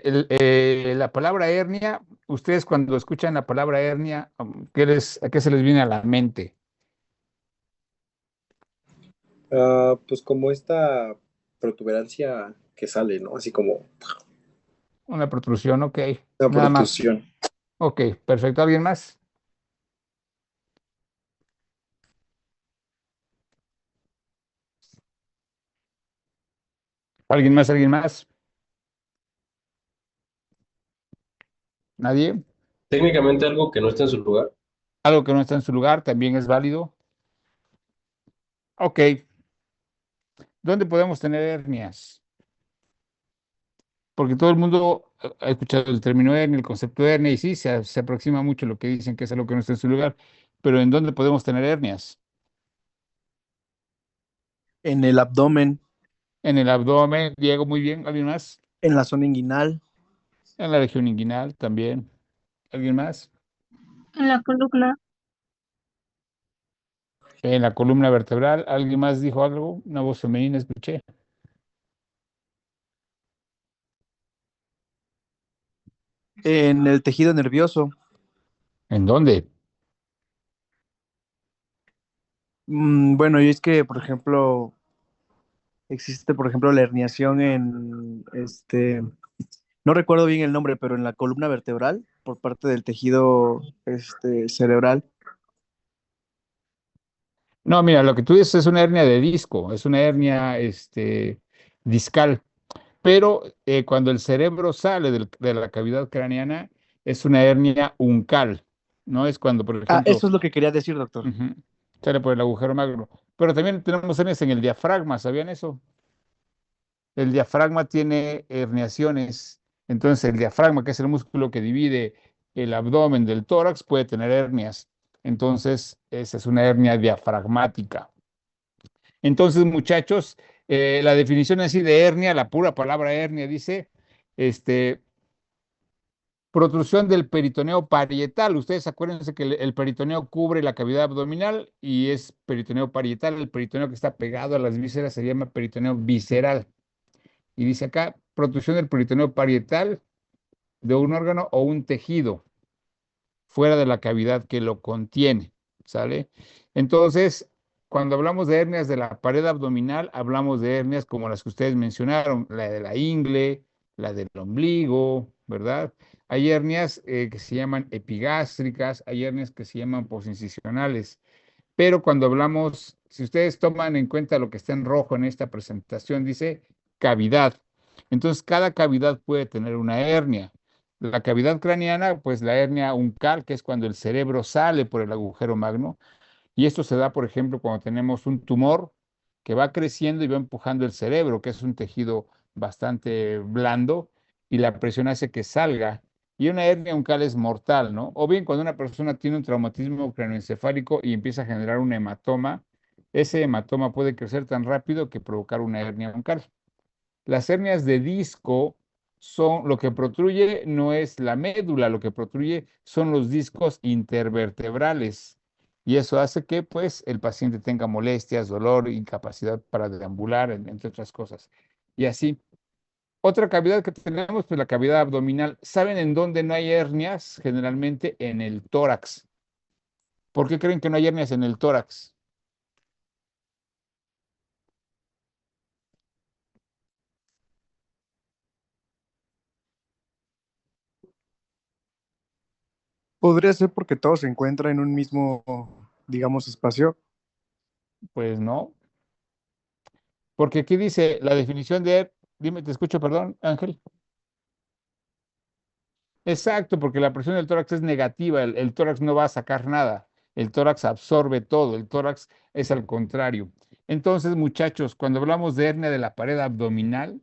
La palabra hernia, ustedes cuando escuchan la palabra hernia, a qué se les viene a la mente? Pues como esta protuberancia que sale, ¿no? Así como Una protrusión, ok. una Nada más. protrusión. Ok, perfecto. ¿Alguien más? ¿Alguien más? ¿Alguien más? ¿Nadie? Técnicamente algo que no está en su lugar. Algo que no está en su lugar también es válido. Ok, ¿dónde podemos tener hernias? Porque todo el mundo ha escuchado el término hernia, el concepto de hernia, y sí, se aproxima mucho a lo que dicen que es algo que no está en su lugar. Pero ¿en dónde podemos tener hernias? En el abdomen, En el abdomen, Diego, muy bien. ¿Alguien más? en la zona inguinal, En la región inguinal también. ¿Alguien más? En la columna. En la columna vertebral. ¿Alguien más dijo algo? Una voz femenina escuché. en el tejido nervioso. ¿En dónde? Bueno, y es que, por ejemplo, existe, por ejemplo, la herniación en, no recuerdo bien el nombre, pero en la columna vertebral por parte del tejido, cerebral. No, mira, lo que tú dices es una hernia de disco, es una hernia discal. Pero cuando el cerebro sale de la cavidad craneana, es una hernia uncal. No es cuando, por Ah, ejemplo, eso es lo que quería decir, doctor. ujú, sale por el agujero magno. Pero también tenemos hernias en el diafragma, ¿sabían eso? El diafragma tiene herniaciones. Entonces, el diafragma, que es el músculo que divide el abdomen del tórax, puede tener hernias. Entonces, esa es una hernia diafragmática. Entonces, muchachos, la definición así de hernia, la pura palabra hernia dice, este, protrusión del peritoneo parietal. Ustedes acuérdense que el peritoneo cubre la cavidad abdominal y es peritoneo parietal. El peritoneo que está pegado a las vísceras se llama peritoneo visceral. Y dice acá, protrusión del peritoneo parietal de un órgano o un tejido fuera de la cavidad que lo contiene, ¿sale? Entonces, cuando hablamos de hernias de la pared abdominal, hablamos de hernias como las que ustedes mencionaron, la de la ingle, la del ombligo, ¿verdad? Hay hernias que se llaman epigástricas, hay hernias que se llaman posincisionales, pero cuando hablamos, si ustedes toman en cuenta lo que está en rojo en esta presentación, dice cavidad. Entonces, cada cavidad puede tener una hernia. La cavidad craneana, pues la hernia uncal, que es cuando el cerebro sale por el agujero magno, y esto se da, por ejemplo, cuando tenemos un tumor que va creciendo y va empujando el cerebro, que es un tejido bastante blando, y la presión hace que salga. Y una hernia uncal es mortal, ¿no? O bien cuando una persona tiene un traumatismo craneoencefálico y empieza a generar un hematoma, ese hematoma puede crecer tan rápido que provocar una hernia uncal. Las hernias de disco son lo que protruye, no es la médula, lo que protruye son los discos intervertebrales. Y eso hace que pues el paciente tenga molestias, dolor, incapacidad para deambular, entre otras cosas. Y así. Otra cavidad que tenemos, pues la cavidad abdominal. ¿Saben en dónde no hay hernias? Generalmente en el tórax. ¿Por qué creen que no hay hernias en el tórax? Podría ser porque todo se encuentra en un mismo, digamos, espacio. Pues no. Porque aquí dice la definición de, dime, te escucho, perdón, Ángel. Exacto, porque la presión del tórax es negativa, el tórax no va a sacar nada, el tórax absorbe todo, el tórax es al contrario. Entonces, muchachos, cuando hablamos de hernia de la pared abdominal,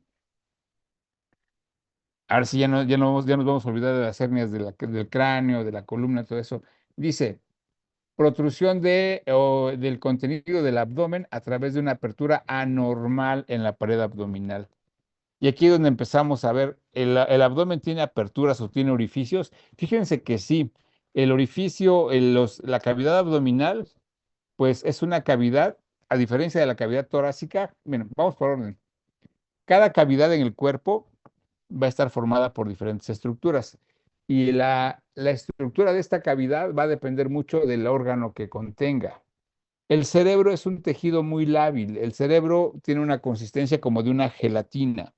ahora sí ya nos vamos a olvidar de las hernias del cráneo, de la columna, todo eso. Dice, protrusión del contenido del abdomen a través de una apertura anormal en la pared abdominal. Y aquí es donde empezamos a ver, el abdomen tiene aperturas o tiene orificios. Fíjense que sí, el orificio, la cavidad abdominal, pues es una cavidad, a diferencia de la cavidad torácica, bueno, vamos por orden. Cada cavidad en el cuerpo va a estar formada por diferentes estructuras. Y la estructura de esta cavidad va a depender mucho del órgano que contenga. El cerebro es un tejido muy lábil. El cerebro tiene una consistencia como de una gelatina.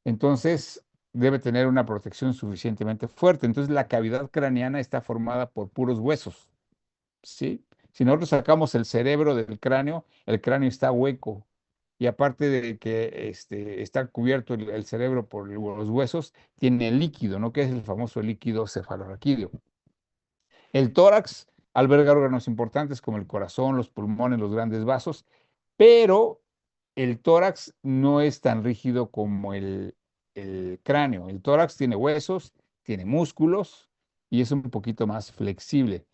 Entonces, debe tener una protección suficientemente fuerte. Entonces, la cavidad craneana está formada por puros huesos, ¿sí? Si nosotros sacamos el cerebro del cráneo, el cráneo está hueco. Y aparte de que está cubierto el cerebro por los huesos, tiene líquido, ¿no? Que es el famoso líquido cefalorraquídeo. El tórax alberga órganos importantes como el corazón, los pulmones, los grandes vasos, pero el tórax no es tan rígido como el cráneo. El tórax tiene huesos, tiene músculos y es un poquito más flexible.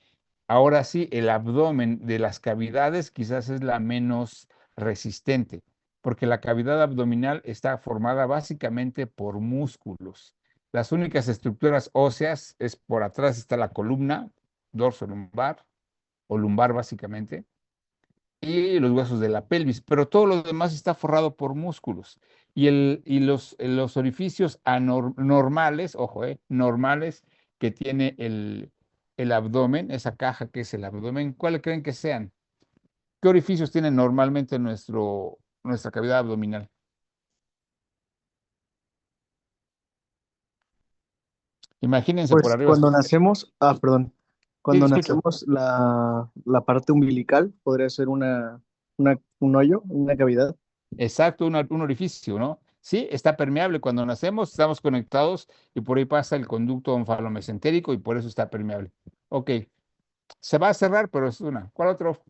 Ahora sí, el abdomen de las cavidades quizás es la menos resistente, porque la cavidad abdominal está formada básicamente por músculos. Las únicas estructuras óseas es por atrás está la columna, dorso lumbar o lumbar básicamente, y los huesos de la pelvis, pero todo lo demás está forrado por músculos. Y los orificios normales, ojo, normales que tiene el abdomen, esa caja que es el abdomen, ¿cuáles creen que sean? ¿Qué orificios tiene normalmente nuestra cavidad abdominal? Imagínense por Pues arriba. cuando nacemos, perdón, Sí, cuando escucho. nacemos la parte umbilical podría ser un hoyo, una cavidad. Exacto, un orificio, ¿no? Sí, está permeable. Cuando nacemos estamos conectados y por ahí pasa el conducto onfalomesentérico y por eso está permeable. Ok, se va a cerrar, pero es una. ¿Cuál otro?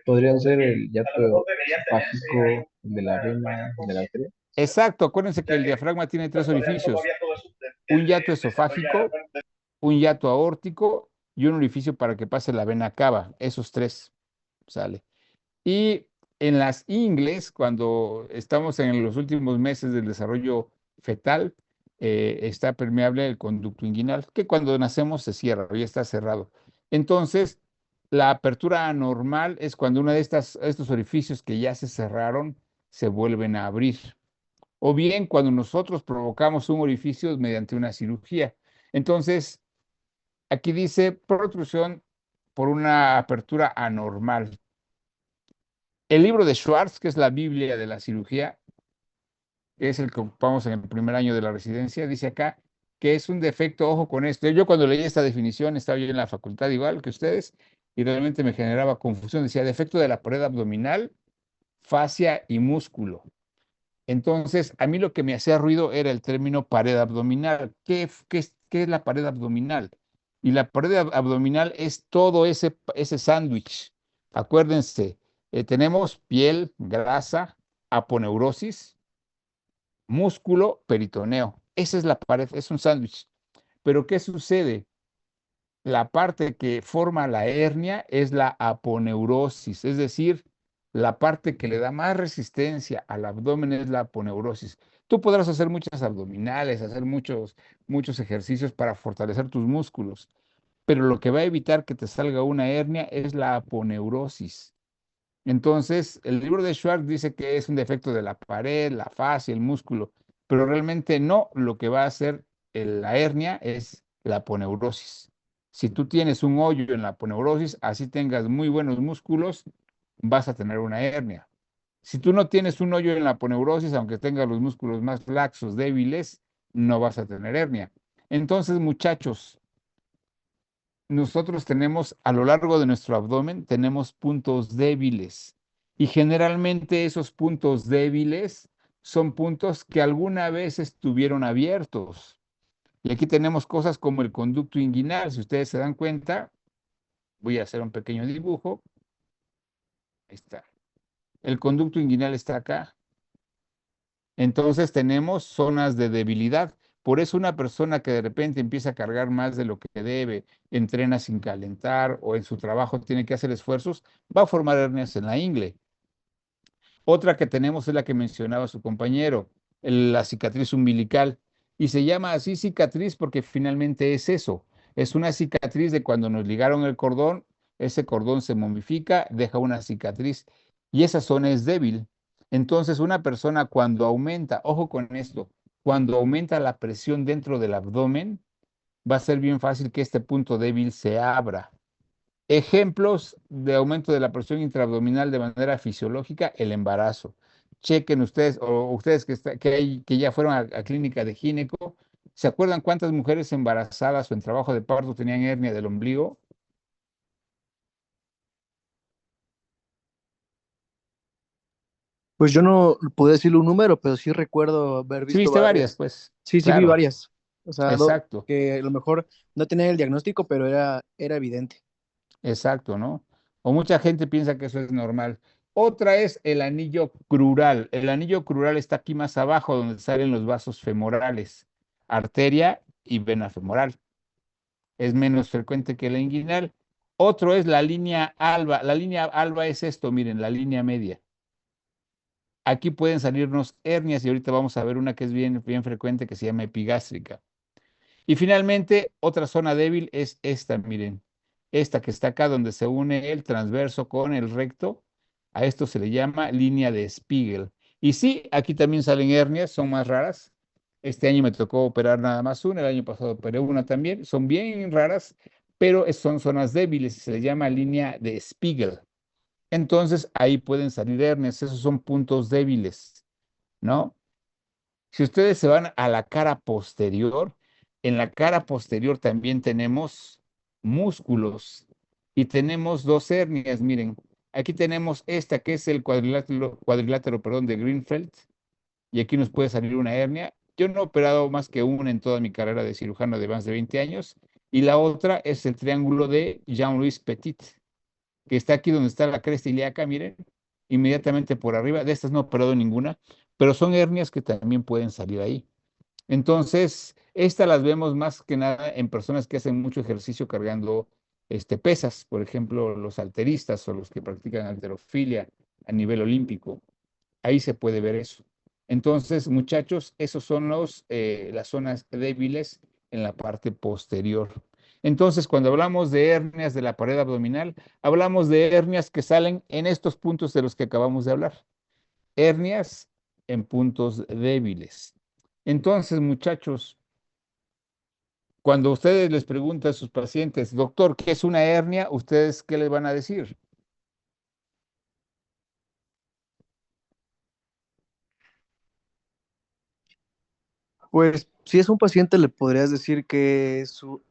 Podrían ser el yato esofágico, el de la vena, el de la arteria. Exacto, acuérdense que el diafragma tiene tres orificios, un hiato esofágico, un hiato aórtico y un orificio para que pase la vena cava. Esos tres, sale. Y en las ingles, cuando estamos en los últimos meses del desarrollo fetal, está permeable el conducto inguinal, que cuando nacemos se cierra, ya está cerrado. Entonces, la apertura anormal es cuando uno de estos orificios que ya se cerraron se vuelven a abrir. O bien cuando nosotros provocamos un orificio mediante una cirugía. Entonces, aquí dice protrusión por una apertura anormal. El libro de Schwartz, que es la Biblia de la cirugía, que es el que ocupamos en el primer año de la residencia, dice acá que es un defecto, ojo con esto. Yo cuando leí esta definición, estaba yo en la facultad igual que ustedes, y realmente me generaba confusión. Decía defecto de la pared abdominal, fascia y músculo. Entonces, a mí lo que me hacía ruido era el término pared abdominal. ¿Qué es la pared abdominal? Y la pared abdominal es todo ese sándwich. Acuérdense, tenemos piel, grasa, aponeurosis, músculo, peritoneo. Esa es la pared, es un sándwich. Pero ¿qué sucede? La parte que forma la hernia es la aponeurosis, es decir, la parte que le da más resistencia al abdomen es la aponeurosis. Tú podrás hacer muchas abdominales, hacer muchos ejercicios para fortalecer tus músculos, pero lo que va a evitar que te salga una hernia es la aponeurosis. Entonces, el libro de Schwartz dice que es un defecto de la pared, la fascia, el músculo, pero realmente no, lo que va a hacer la hernia es la aponeurosis. Si tú tienes un hoyo en la aponeurosis, así tengas muy buenos músculos, vas a tener una hernia. Si tú no tienes un hoyo en la aponeurosis, aunque tengas los músculos más laxos, débiles, no vas a tener hernia. Entonces, muchachos, nosotros tenemos a lo largo de nuestro abdomen, tenemos puntos débiles y generalmente esos puntos débiles son puntos que alguna vez estuvieron abiertos. Y aquí tenemos cosas como el conducto inguinal. Si ustedes se dan cuenta, voy a hacer un pequeño dibujo. Ahí está. El conducto inguinal está acá. Entonces tenemos zonas de debilidad. Por eso una persona que de repente empieza a cargar más de lo que debe, entrena sin calentar o en su trabajo tiene que hacer esfuerzos, va a formar hernias en la ingle. Otra que tenemos es la que mencionaba su compañero, la cicatriz umbilical. Y se llama así cicatriz porque finalmente es eso. Es una cicatriz de cuando nos ligaron el cordón, ese cordón se momifica, deja una cicatriz y esa zona es débil. Entonces, una persona cuando aumenta, ojo con esto, cuando aumenta la presión dentro del abdomen, va a ser bien fácil que este punto débil se abra. Ejemplos de aumento de la presión intraabdominal de manera fisiológica, el embarazo. Chequen ustedes, o ustedes que ya fueron a clínica de gineco, ¿se acuerdan cuántas mujeres embarazadas o en trabajo de parto tenían hernia del ombligo? Pues yo no puedo decirle un número, pero sí recuerdo haber Sí, visto viste varias, varias. pues, Sí, sí vi claro, varias. O sea, exacto, que a lo mejor no tenían el diagnóstico, pero era evidente. exacto, ¿no? O mucha gente piensa que eso es normal. Otra es el anillo crural. El anillo crural está aquí más abajo, donde salen los vasos femorales, arteria y vena femoral. Es menos frecuente que la inguinal. Otro es la línea alba. La línea alba es esto, miren, la línea media. Aquí pueden salirnos hernias y ahorita vamos a ver una que es bien, bien frecuente que se llama epigástrica. Y finalmente, otra zona débil es esta, miren, esta que está acá donde se une el transverso con el recto. A esto se le llama línea de Spiegel. Y sí, aquí también salen hernias, son más raras. Este año me tocó operar nada más una, el año pasado operé una también. Son bien raras, pero son zonas débiles y se le llama línea de Spiegel. Entonces ahí pueden salir hernias, esos son puntos débiles, ¿no? Si ustedes se van a la cara posterior, en la cara posterior también tenemos músculos y tenemos dos hernias. Miren, aquí tenemos esta que es el cuadrilátero, perdón, de Greenfeld y aquí nos puede salir una hernia. Yo no he operado más que una en toda mi carrera de cirujano de más de 20 años y la otra es el triángulo de Jean-Louis Petit, que está aquí donde está la cresta ilíaca, miren, inmediatamente por arriba. De estas no he operado ninguna, pero son hernias que también pueden salir ahí. Entonces, estas las vemos más que nada en personas que hacen mucho ejercicio cargando pesas, por ejemplo, los halteristas o los que practican halterofilia a nivel olímpico. Ahí se puede ver eso. Entonces, muchachos, esos son las zonas débiles en la parte posterior. Entonces, cuando hablamos de hernias de la pared abdominal, hablamos de hernias que salen en estos puntos de los que acabamos de hablar. Hernias en puntos débiles. Entonces, muchachos, cuando ustedes les preguntan a sus pacientes, doctor, ¿qué es una hernia? ¿Ustedes qué les van a decir? Pues si es un paciente, le podrías decir que es un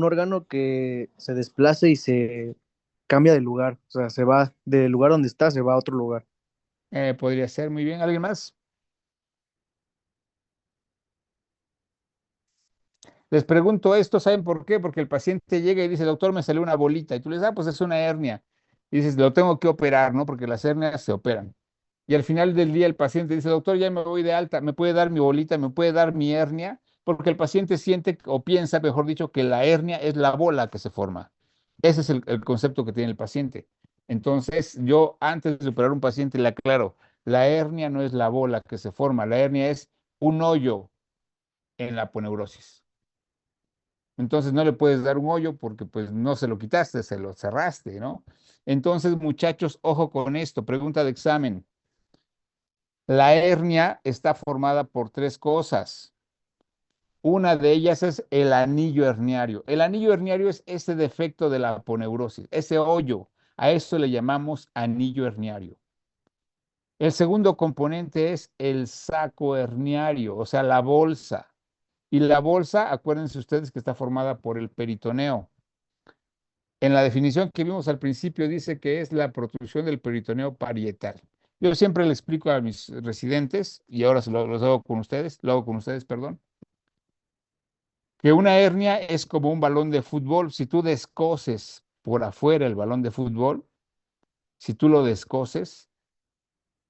órgano que se desplace y se cambia de lugar. O sea, se va del lugar donde está, se va a otro lugar. Podría ser muy bien. ¿Alguien más? Les pregunto esto, ¿saben por qué? Porque el paciente llega y dice, doctor, me salió una bolita. Y tú le dices, pues es una hernia. Y dices, lo tengo que operar, ¿no? Porque las hernias se operan. Y al final del día el paciente dice, doctor, ya me voy de alta, ¿me puede dar mi bolita? ¿Me puede dar mi hernia? Porque el paciente siente o piensa, mejor dicho, que la hernia es la bola que se forma. Ese es el concepto que tiene el paciente. Entonces, yo antes de operar a un paciente le aclaro, la hernia no es la bola que se forma, la hernia es un hoyo en la aponeurosis. Entonces no le puedes dar un hoyo porque pues no se lo quitaste, se lo cerraste, ¿no? Entonces, muchachos, ojo con esto, pregunta de examen. La hernia está formada por tres cosas. Una de ellas es el anillo herniario. El anillo herniario es ese defecto de la aponeurosis, ese hoyo. A eso le llamamos anillo herniario. El segundo componente es el saco herniario, o sea, la bolsa. Y la bolsa, acuérdense ustedes que está formada por el peritoneo. En la definición que vimos al principio dice que es la protrusión del peritoneo parietal. Yo siempre le explico a mis residentes, y ahora los hago con ustedes, lo hago con ustedes, perdón, que una hernia es como un balón de fútbol. Si tú descoses por afuera el balón de fútbol, si tú lo descoses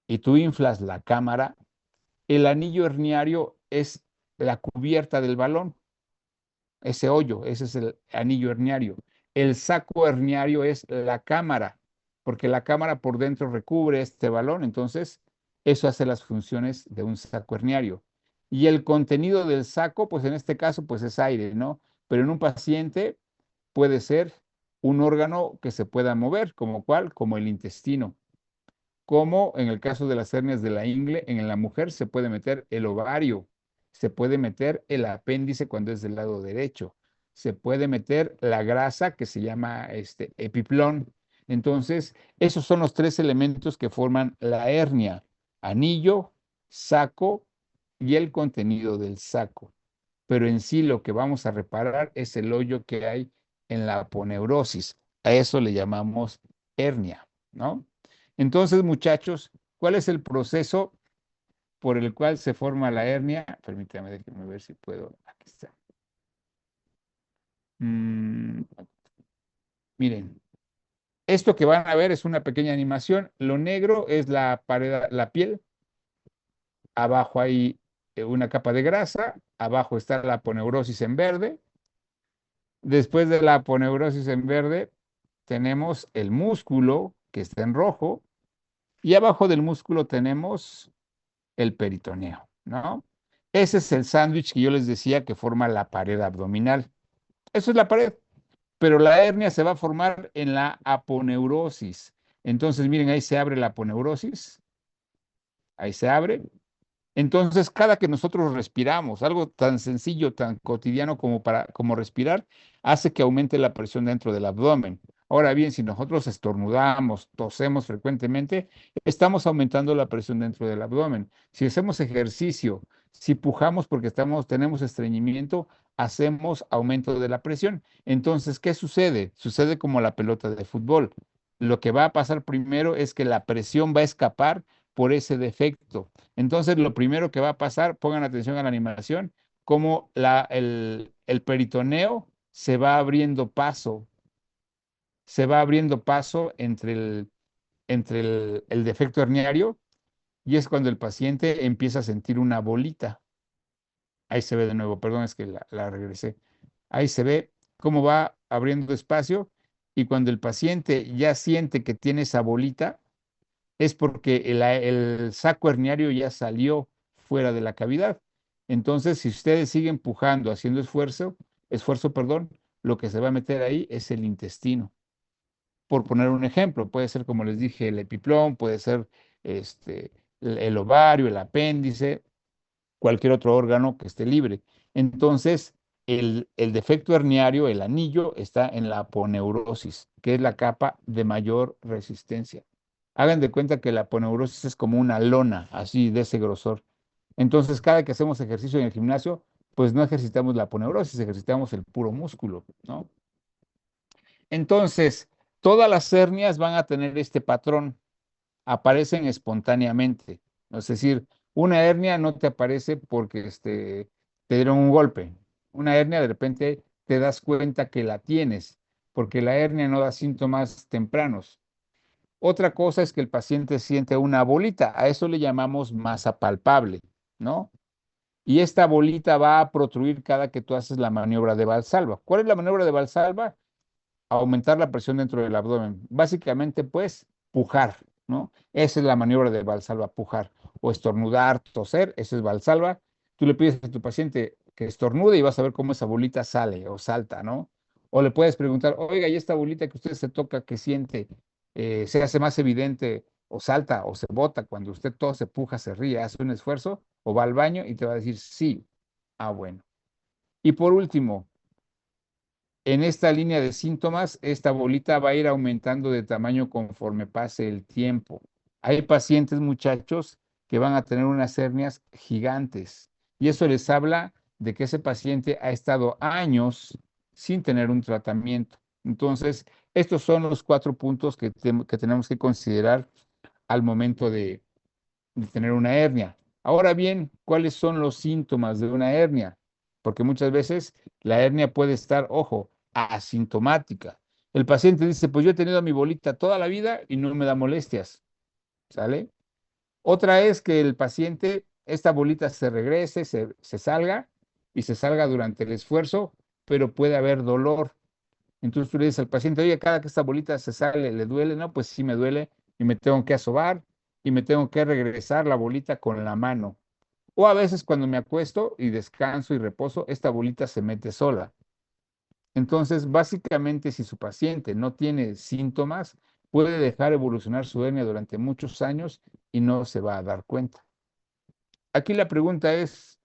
y tú inflas la cámara, el anillo herniario es la cubierta del balón, ese hoyo, ese es el anillo herniario. El saco herniario es la cámara, porque la cámara por dentro recubre este balón, entonces eso hace las funciones de un saco herniario. Y el contenido del saco, pues en este caso, pues es aire, ¿no? Pero en un paciente puede ser un órgano que se pueda mover, como cuál, como el intestino, como en el caso de las hernias de la ingle, en la mujer se puede meter el ovario, se puede meter el apéndice cuando es del lado derecho, se puede meter la grasa que se llama epiplón. Entonces, esos son los tres elementos que forman la hernia: anillo, saco y el contenido del saco. Pero en sí lo que vamos a reparar es el hoyo que hay en la aponeurosis. A eso le llamamos hernia, ¿no? Entonces, muchachos, ¿cuál es el proceso por el cual se forma la hernia? Permítame, déjenme ver si puedo. Aquí está. Miren, esto que van a ver es una pequeña animación. Lo negro es la pared, la piel. Abajo hay una capa de grasa. Abajo está la aponeurosis en verde. Después de la aponeurosis en verde, tenemos el músculo que está en rojo. Y abajo del músculo tenemos el peritoneo, ¿no? Ese es el sándwich que yo les decía que forma la pared abdominal. Eso es la pared, pero la hernia se va a formar en la aponeurosis. Entonces, miren, ahí se abre la aponeurosis, ahí se abre. Entonces, cada que nosotros respiramos, algo tan sencillo, tan cotidiano como respirar, hace que aumente la presión dentro del abdomen. Ahora bien, si nosotros estornudamos, tosemos frecuentemente, estamos aumentando la presión dentro del abdomen. Si hacemos ejercicio, si pujamos porque tenemos estreñimiento, hacemos aumento de la presión. Entonces, ¿qué sucede? Sucede como la pelota de fútbol. Lo que va a pasar primero es que la presión va a escapar por ese defecto. Entonces, lo primero que va a pasar, pongan atención a la animación, como el peritoneo se va abriendo paso entre el defecto herniario, y es cuando el paciente empieza a sentir una bolita. Ahí se ve de nuevo, perdón, es que la regresé. Ahí se ve cómo va abriendo espacio, y cuando el paciente ya siente que tiene esa bolita, es porque el saco herniario ya salió fuera de la cavidad. Entonces, si ustedes siguen empujando, haciendo esfuerzo, perdón, lo que se va a meter ahí es el intestino. Por poner un ejemplo, puede ser, como les dije, el epiplón, puede ser el ovario, el apéndice, cualquier otro órgano que esté libre. Entonces, el defecto herniario, el anillo, está en la aponeurosis, que es la capa de mayor resistencia. Hagan de cuenta que la aponeurosis es como una lona, así de ese grosor. Entonces, cada que hacemos ejercicio en el gimnasio, pues no ejercitamos la aponeurosis, ejercitamos el puro músculo, ¿no? Entonces, todas las hernias van a tener este patrón, aparecen espontáneamente. Es decir, una hernia no te aparece porque te dieron un golpe. Una hernia de repente te das cuenta que la tienes, porque la hernia no da síntomas tempranos. Otra cosa es que el paciente siente una bolita, a eso le llamamos masa palpable, ¿no? Y esta bolita va a protruir cada que tú haces la maniobra de Valsalva. ¿Cuál es la maniobra de Valsalva? Aumentar la presión dentro del abdomen. Básicamente, pues, pujar, ¿no? Esa es la maniobra de Valsalva, pujar. O estornudar, toser, eso es Valsalva. Tú le pides a tu paciente que estornude y vas a ver cómo esa bolita sale o salta, ¿no? O le puedes preguntar, oiga, ¿y esta bolita que usted se toca, que siente, se hace más evidente o salta o se bota cuando usted todo se puja, se ríe, hace un esfuerzo o va al baño? Y te va a decir, sí. Ah, bueno. Y por último, en esta línea de síntomas, esta bolita va a ir aumentando de tamaño conforme pase el tiempo. Hay pacientes, muchachos, que van a tener unas hernias gigantes, y eso les habla de que ese paciente ha estado años sin tener un tratamiento. Entonces, estos son los 4 puntos que tenemos que considerar al momento de tener una hernia. Ahora bien, ¿cuáles son los síntomas de una hernia? Porque muchas veces la hernia puede estar, ojo, asintomática. El paciente dice, pues yo he tenido mi bolita toda la vida y no me da molestias, ¿sale? Otra es que el paciente, esta bolita se regrese, se salga, y se salga durante el esfuerzo, pero puede haber dolor. Entonces tú le dices al paciente, oye, cada que esta bolita se sale, ¿le duele? No, pues sí me duele y me tengo que asobar y me tengo que regresar la bolita con la mano. O a veces cuando me acuesto y descanso y reposo, esta bolita se mete sola. Entonces, básicamente, si su paciente no tiene síntomas, puede dejar evolucionar su hernia durante muchos años y no se va a dar cuenta. Aquí la pregunta es,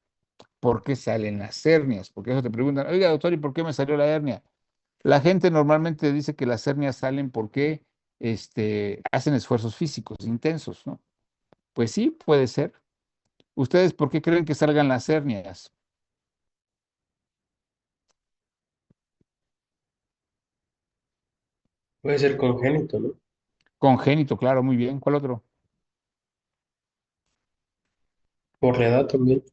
¿por qué salen las hernias? Porque eso te preguntan, oiga, doctor, ¿y por qué me salió la hernia? La gente normalmente dice que las hernias salen porque hacen esfuerzos físicos intensos, ¿no? Pues sí, puede ser. ¿Ustedes por qué creen que salgan las hernias? Puede ser congénito, ¿no? Congénito, claro, muy bien. ¿Cuál otro? Por la edad también.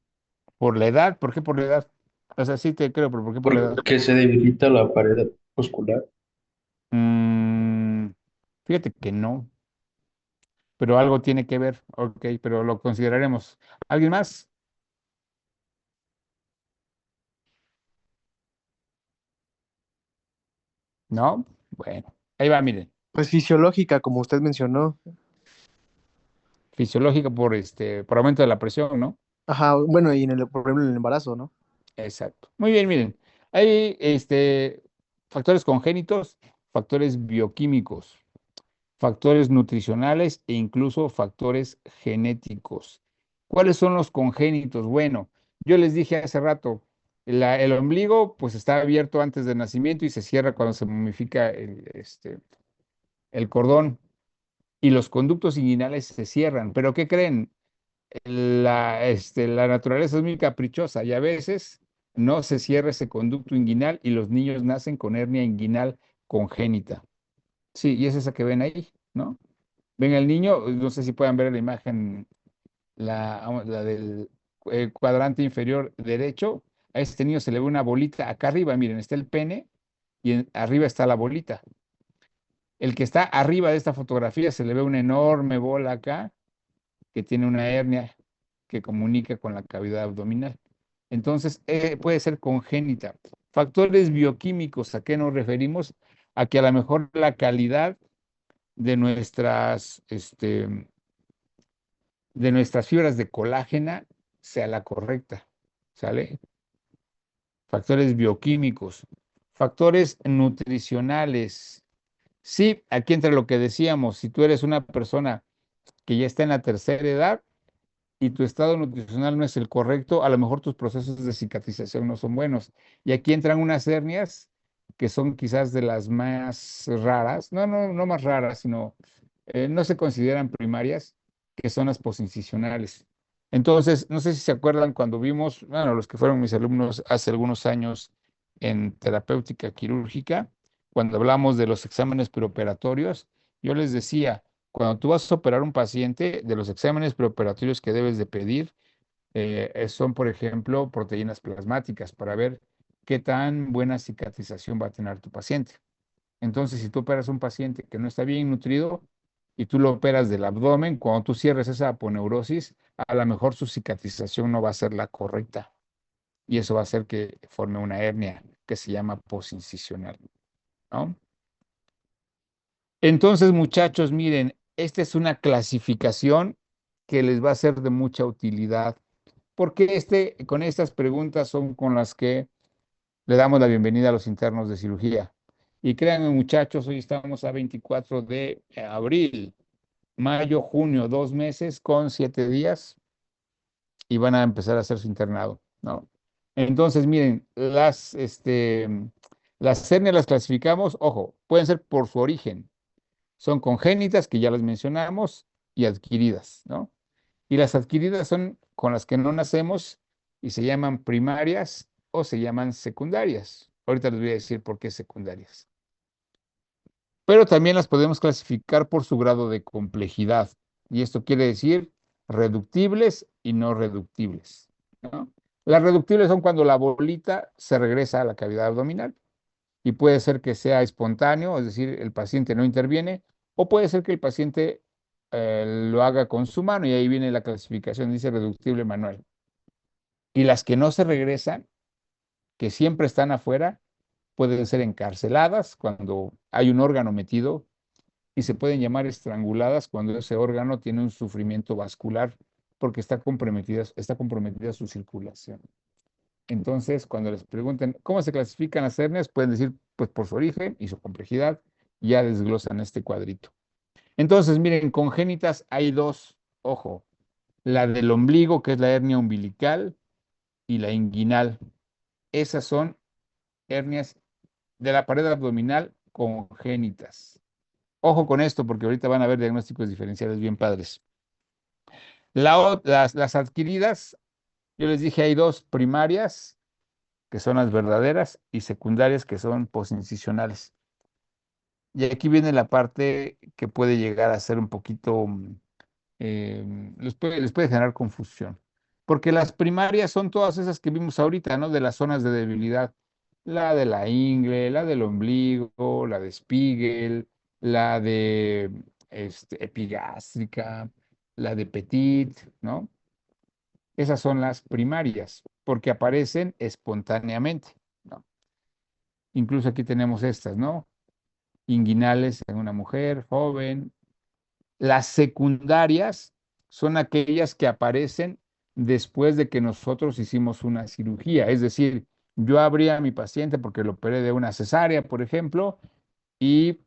Por la edad. ¿Por qué por la edad? O sea, sí te creo, pero ¿por qué por la edad? Porque se debilita la pared muscular. Mm, fíjate que no, pero algo tiene que ver. Ok, pero lo consideraremos. ¿Alguien más? ¿No? Bueno, ahí va, miren. Pues fisiológica, como usted mencionó. Fisiológica por aumento de la presión, ¿no? Ajá, bueno, y en el, por ejemplo, en el embarazo, ¿no? Exacto. Muy bien, miren. Hay factores congénitos, factores bioquímicos, factores nutricionales e incluso factores genéticos. ¿Cuáles son los congénitos? Bueno, yo les dije hace rato, el ombligo pues está abierto antes del nacimiento y se cierra cuando se momifica el cordón y los conductos inguinales se cierran. Pero ¿qué creen? La naturaleza es muy caprichosa y a veces no se cierra ese conducto inguinal y los niños nacen con hernia inguinal congénita. Sí, y es esa que ven ahí, ¿no? Ven el niño, no sé si puedan ver la imagen, la del cuadrante inferior derecho. A este niño se le ve una bolita acá arriba, miren, está el pene y arriba está la bolita. El que está arriba de esta fotografía se le ve una enorme bola acá que tiene una hernia que comunica con la cavidad abdominal. Entonces, puede ser congénita. Factores bioquímicos, ¿a qué nos referimos? A que a lo mejor la calidad de nuestras fibras de colágena sea la correcta, ¿sale? Factores bioquímicos, factores nutricionales. Sí, aquí entra lo que decíamos, si tú eres una persona que ya está en la tercera edad, y tu estado nutricional no es el correcto, a lo mejor tus procesos de cicatrización no son buenos. Y aquí entran unas hernias que son quizás de las más raras, no más raras, sino no se consideran primarias, que son las posincisionales. Entonces, no sé si se acuerdan cuando vimos, bueno, los que fueron mis alumnos hace algunos años en terapéutica quirúrgica, cuando hablamos de los exámenes preoperatorios, yo les decía, cuando tú vas a operar un paciente, de los exámenes preoperatorios que debes de pedir, son, por ejemplo, proteínas plasmáticas para ver qué tan buena cicatrización va a tener tu paciente. Entonces, si tú operas un paciente que no está bien nutrido y tú lo operas del abdomen, cuando tú cierres esa aponeurosis, a lo mejor su cicatrización no va a ser la correcta y eso va a hacer que forme una hernia que se llama posincisional, ¿no? Entonces, muchachos, miren, esta es una clasificación que les va a ser de mucha utilidad, porque con estas preguntas son con las que le damos la bienvenida a los internos de cirugía. Y créanme, muchachos, hoy estamos a 24 de abril, mayo, junio, 2 meses con 7 días y van a empezar a hacer su internado, ¿no? Entonces, miren, las hernias las clasificamos, ojo, pueden ser por su origen. Son congénitas, que ya las mencionamos, y adquiridas, ¿no? Y las adquiridas son con las que no nacemos y se llaman primarias o se llaman secundarias. Ahorita les voy a decir por qué secundarias. Pero también las podemos clasificar por su grado de complejidad. Y esto quiere decir reductibles y no reductibles, ¿no? Las reductibles son cuando la bolita se regresa a la cavidad abdominal y puede ser que sea espontáneo, es decir, el paciente no interviene, o puede ser que el paciente lo haga con su mano y ahí viene la clasificación, dice reductible manual. Y las que no se regresan, que siempre están afuera, pueden ser encarceladas cuando hay un órgano metido y se pueden llamar estranguladas cuando ese órgano tiene un sufrimiento vascular porque está comprometida su circulación. Entonces, cuando les pregunten cómo se clasifican las hernias, pueden decir, pues por su origen y su complejidad, ya desglosan este cuadrito. Entonces, miren, congénitas hay dos, ojo, la del ombligo, que es la hernia umbilical, y la inguinal. Esas son hernias de la pared abdominal congénitas. Ojo con esto, porque ahorita van a ver diagnósticos diferenciales bien padres. Las adquiridas, yo les dije, hay dos primarias, que son las verdaderas, y secundarias, que son posincisionales. Y aquí viene la parte que puede llegar a ser un poquito, les puede generar confusión. Porque las primarias son todas esas que vimos ahorita, ¿no? De las zonas de debilidad. La de la ingle, la del ombligo, la de Spiegel, la de epigástrica, la de Petit, ¿no? Esas son las primarias, porque aparecen espontáneamente, ¿no? Incluso aquí tenemos estas, ¿no? Inguinales en una mujer joven. Las secundarias son aquellas que aparecen después de que nosotros hicimos una cirugía. Es decir, yo abrí a mi paciente porque lo operé de una cesárea, por ejemplo, y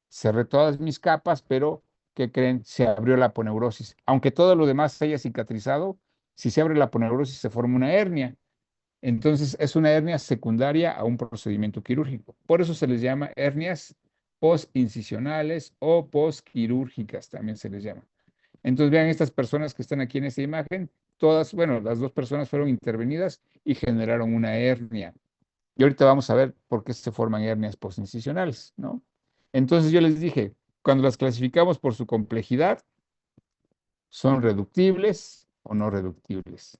cerré todas mis capas, pero ¿qué creen? Se abrió la aponeurosis. Aunque todo lo demás se haya cicatrizado, si se abre la aponeurosis se forma una hernia. Entonces es una hernia secundaria a un procedimiento quirúrgico. Por eso se les llama hernias postincisionales o postquirúrgicas, también se les llama. Entonces vean estas personas que están aquí en esta imagen, todas, bueno, las dos personas fueron intervenidas y generaron una hernia. Y ahorita vamos a ver por qué se forman hernias postincisionales, ¿no? Entonces yo les dije, cuando las clasificamos por su complejidad, son reductibles o no reductibles.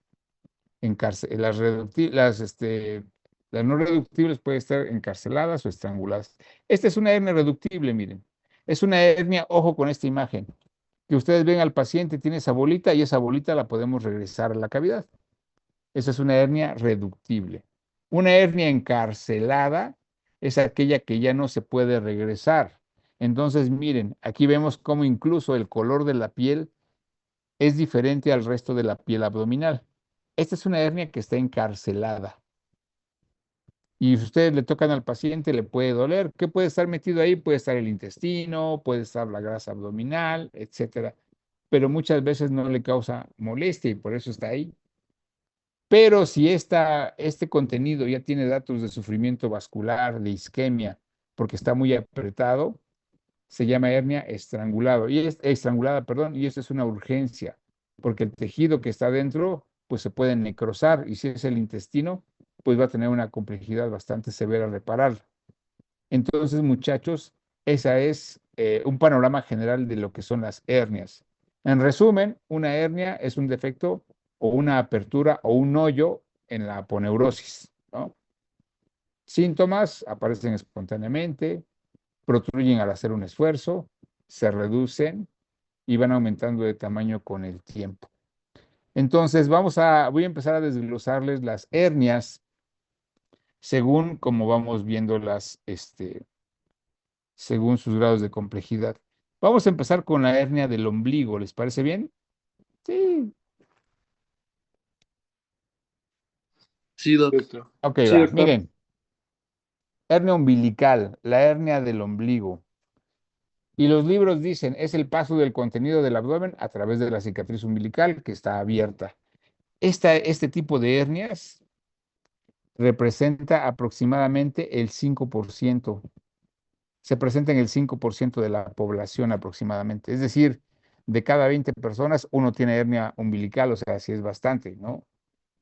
Las no reductibles pueden estar encarceladas o estranguladas. Esta es una hernia reductible, miren. Es una hernia, ojo con esta imagen, que ustedes ven al paciente, tiene esa bolita y esa bolita la podemos regresar a la cavidad. Esa es una hernia reductible. Una hernia encarcelada es aquella que ya no se puede regresar. Entonces, miren, aquí vemos cómo incluso el color de la piel es diferente al resto de la piel abdominal. Esta es una hernia que está encarcelada. Y si ustedes le tocan al paciente, le puede doler. ¿Qué puede estar metido ahí? Puede estar el intestino, puede estar la grasa abdominal, etcétera. Pero muchas veces no le causa molestia y por eso está ahí. Pero si este contenido ya tiene datos de sufrimiento vascular, de isquemia, porque está muy apretado, se llama hernia estrangulada, perdón, y esto es una urgencia, porque el tejido que está dentro, pues se puede necrosar, y si es el intestino, pues va a tener una complejidad bastante severa reparar. Entonces, muchachos, esa es un panorama general de lo que son las hernias. En resumen, una hernia es un defecto o una apertura o un hoyo en la aponeurosis, ¿no? Síntomas aparecen espontáneamente, protruyen al hacer un esfuerzo, se reducen y van aumentando de tamaño con el tiempo. Entonces, voy a empezar a desglosarles las hernias según como vamos viendo según sus grados de complejidad. Vamos a empezar con la hernia del ombligo, ¿les parece bien? Sí. Sí, doc. Doctor. Ok, Sí, va. doctor. Miren, hernia umbilical, la hernia del ombligo. Y los libros dicen, es el paso del contenido del abdomen a través de la cicatriz umbilical que está abierta. Este tipo de hernias representa aproximadamente el 5%. Se presenta en el 5% de la población aproximadamente. Es decir, de cada 20 personas, uno tiene hernia umbilical, o sea, sí es bastante, ¿no?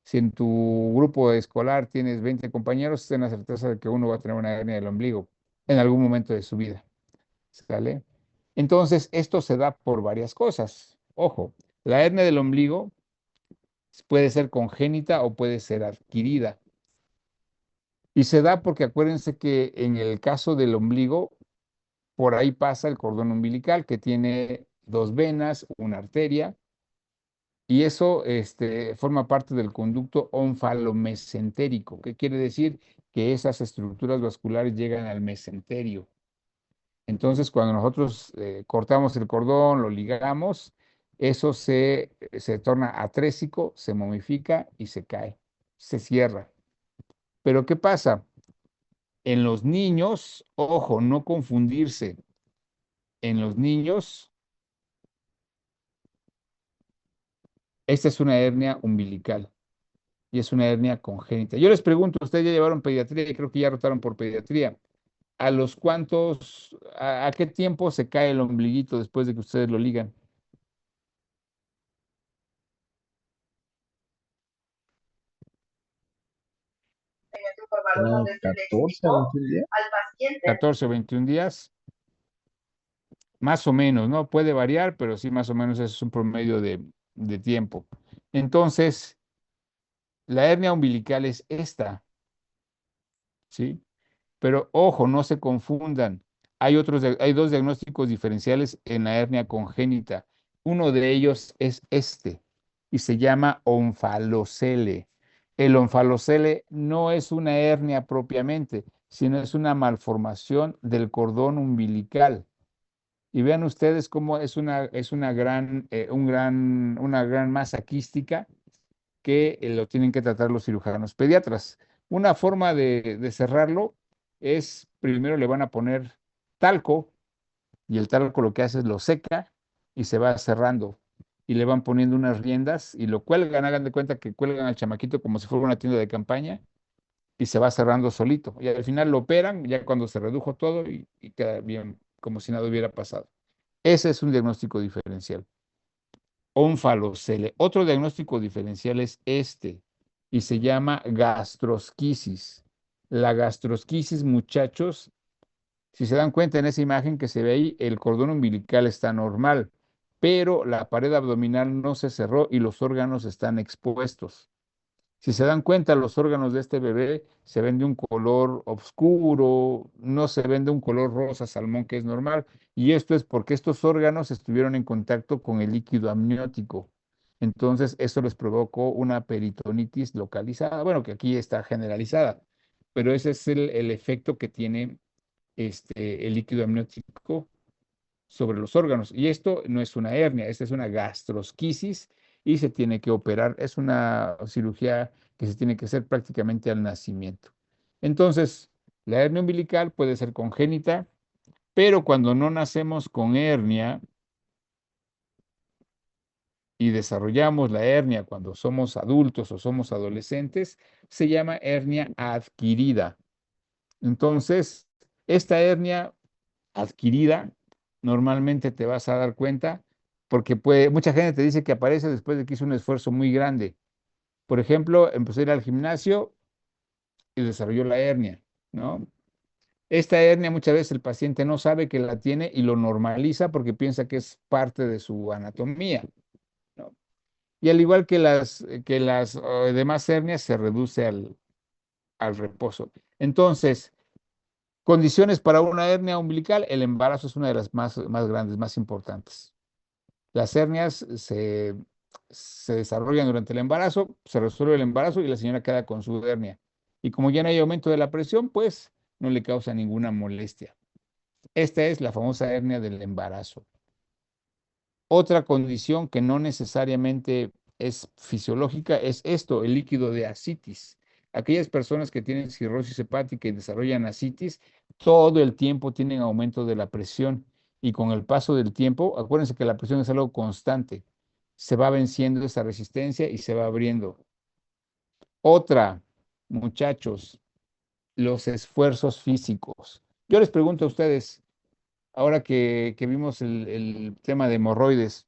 Si en tu grupo escolar tienes 20 compañeros, ten la certeza de que uno va a tener una hernia del ombligo en algún momento de su vida. ¿Sale? Entonces, esto se da por varias cosas. Ojo, la hernia del ombligo puede ser congénita o puede ser adquirida. Y se da porque acuérdense que en el caso del ombligo, por ahí pasa el cordón umbilical que tiene dos venas, una arteria, y eso forma parte del conducto onfalomesentérico, que quiere decir que esas estructuras vasculares llegan al mesenterio. Entonces, cuando nosotros cortamos el cordón, lo ligamos, eso se torna atrésico, se momifica y se cae, se cierra. Pero ¿qué pasa? En los niños, ojo, no confundirse. en los niños, esta es una hernia umbilical y es una hernia congénita. Yo les pregunto, ustedes ya llevaron pediatría y creo que ya rotaron por pediatría. ¿A qué tiempo se cae el ombliguito después de que ustedes lo ligan? Como 14 a 21 días. 14 o 21 días, más o menos, ¿no? Puede variar, pero sí, más o menos eso es un promedio de tiempo. Entonces, la hernia umbilical es esta, ¿sí? Pero ojo, no se confundan. Hay dos diagnósticos diferenciales en la hernia congénita. Uno de ellos es este y se llama onfalocele. El onfalocele no es una hernia propiamente, sino es una malformación del cordón umbilical. Y vean ustedes cómo es una una gran masa quística que lo tienen que tratar los cirujanos pediatras. Una forma de cerrarlo es, primero le van a poner talco y el talco lo que hace es lo seca y se va cerrando. Y le van poniendo unas riendas y lo cuelgan, hagan de cuenta que cuelgan al chamaquito como si fuera una tienda de campaña y se va cerrando solito. Y al final lo operan ya cuando se redujo todo y queda bien, como si nada hubiera pasado. Ese es un diagnóstico diferencial. Onfalocele. Otro diagnóstico diferencial es este y se llama gastrosquisis. La gastrosquisis, muchachos, si se dan cuenta en esa imagen que se ve ahí, el cordón umbilical está normal, pero la pared abdominal no se cerró y los órganos están expuestos. Si se dan cuenta, los órganos de este bebé se ven de un color oscuro, no se ven de un color rosa salmón que es normal, y esto es porque estos órganos estuvieron en contacto con el líquido amniótico. Entonces, eso les provocó una peritonitis localizada, bueno, que aquí está generalizada, pero ese es el efecto que tiene el líquido amniótico sobre los órganos. Y esto no es una hernia, esta es una gastrosquisis y se tiene que operar. Es una cirugía que se tiene que hacer prácticamente al nacimiento. Entonces, la hernia umbilical puede ser congénita, pero cuando no nacemos con hernia y desarrollamos la hernia cuando somos adultos o somos adolescentes, se llama hernia adquirida. Entonces, esta hernia adquirida, normalmente te vas a dar cuenta, porque mucha gente te dice que aparece después de que hizo un esfuerzo muy grande. Por ejemplo, empezó a ir al gimnasio y desarrolló la hernia, ¿no? Esta hernia muchas veces el paciente no sabe que la tiene y lo normaliza porque piensa que es parte de su anatomía, ¿no? Y al igual que las demás hernias, se reduce al reposo. Entonces, condiciones para una hernia umbilical, el embarazo es una de las más grandes, más importantes. Las hernias se desarrollan durante el embarazo, se resuelve el embarazo y la señora queda con su hernia. Y como ya no hay aumento de la presión, pues no le causa ninguna molestia. Esta es la famosa hernia del embarazo. Otra condición que no necesariamente es fisiológica es esto, el líquido de ascitis. Aquellas personas que tienen cirrosis hepática y desarrollan ascitis, todo el tiempo tienen aumento de la presión y con el paso del tiempo, acuérdense que la presión es algo constante, se va venciendo esa resistencia y se va abriendo. Otra, muchachos, los esfuerzos físicos. Yo les pregunto a ustedes, ahora que vimos el tema de hemorroides,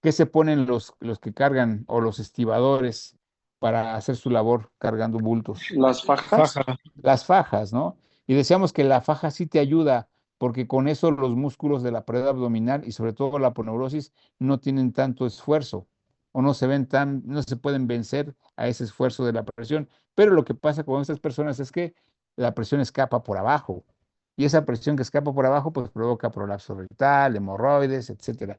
¿qué se ponen los que cargan o los estibadores para hacer su labor cargando bultos? Las fajas. Las fajas, ¿no? Y decíamos que la faja sí te ayuda porque con eso los músculos de la pared abdominal y sobre todo la aponeurosis no tienen tanto esfuerzo o no se pueden vencer a ese esfuerzo de la presión. Pero lo que pasa con estas personas es que la presión escapa por abajo y esa presión que escapa por abajo pues provoca prolapso rectal, hemorroides, etcétera.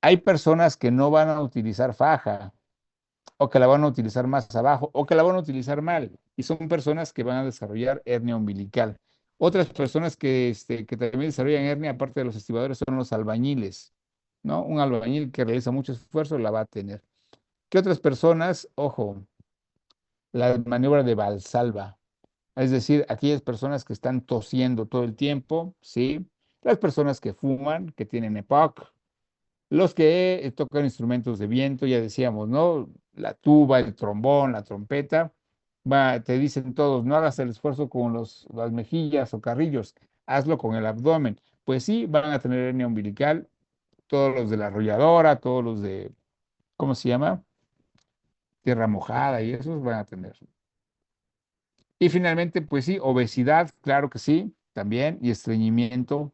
Hay personas que no van a utilizar faja o que la van a utilizar más abajo o que la van a utilizar mal y son personas que van a desarrollar hernia umbilical. Otras personas que también desarrollan hernia, aparte de los estibadores, son los albañiles, ¿no? Un albañil que realiza mucho esfuerzo la va a tener. ¿Qué otras personas? Ojo, la maniobra de Valsalva, es decir, aquellas personas que están tosiendo todo el tiempo, ¿sí? las personas que fuman, que tienen EPOC, los que tocan instrumentos de viento, ya decíamos, ¿no? La tuba, el trombón, la trompeta, te dicen todos, no hagas el esfuerzo con las mejillas o carrillos, hazlo con el abdomen. Pues sí, van a tener hernia umbilical, todos los de la arrolladora, todos los de, ¿cómo se llama? Tierra mojada y esos van a tener. Y finalmente, pues sí, obesidad, claro que sí, también, y estreñimiento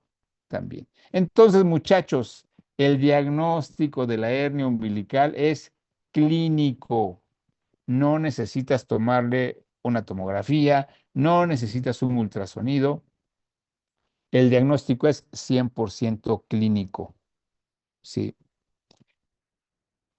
también. Entonces, muchachos, el diagnóstico de la hernia umbilical es clínico. No necesitas tomarle una tomografía, no necesitas un ultrasonido. El diagnóstico es 100% clínico. Sí.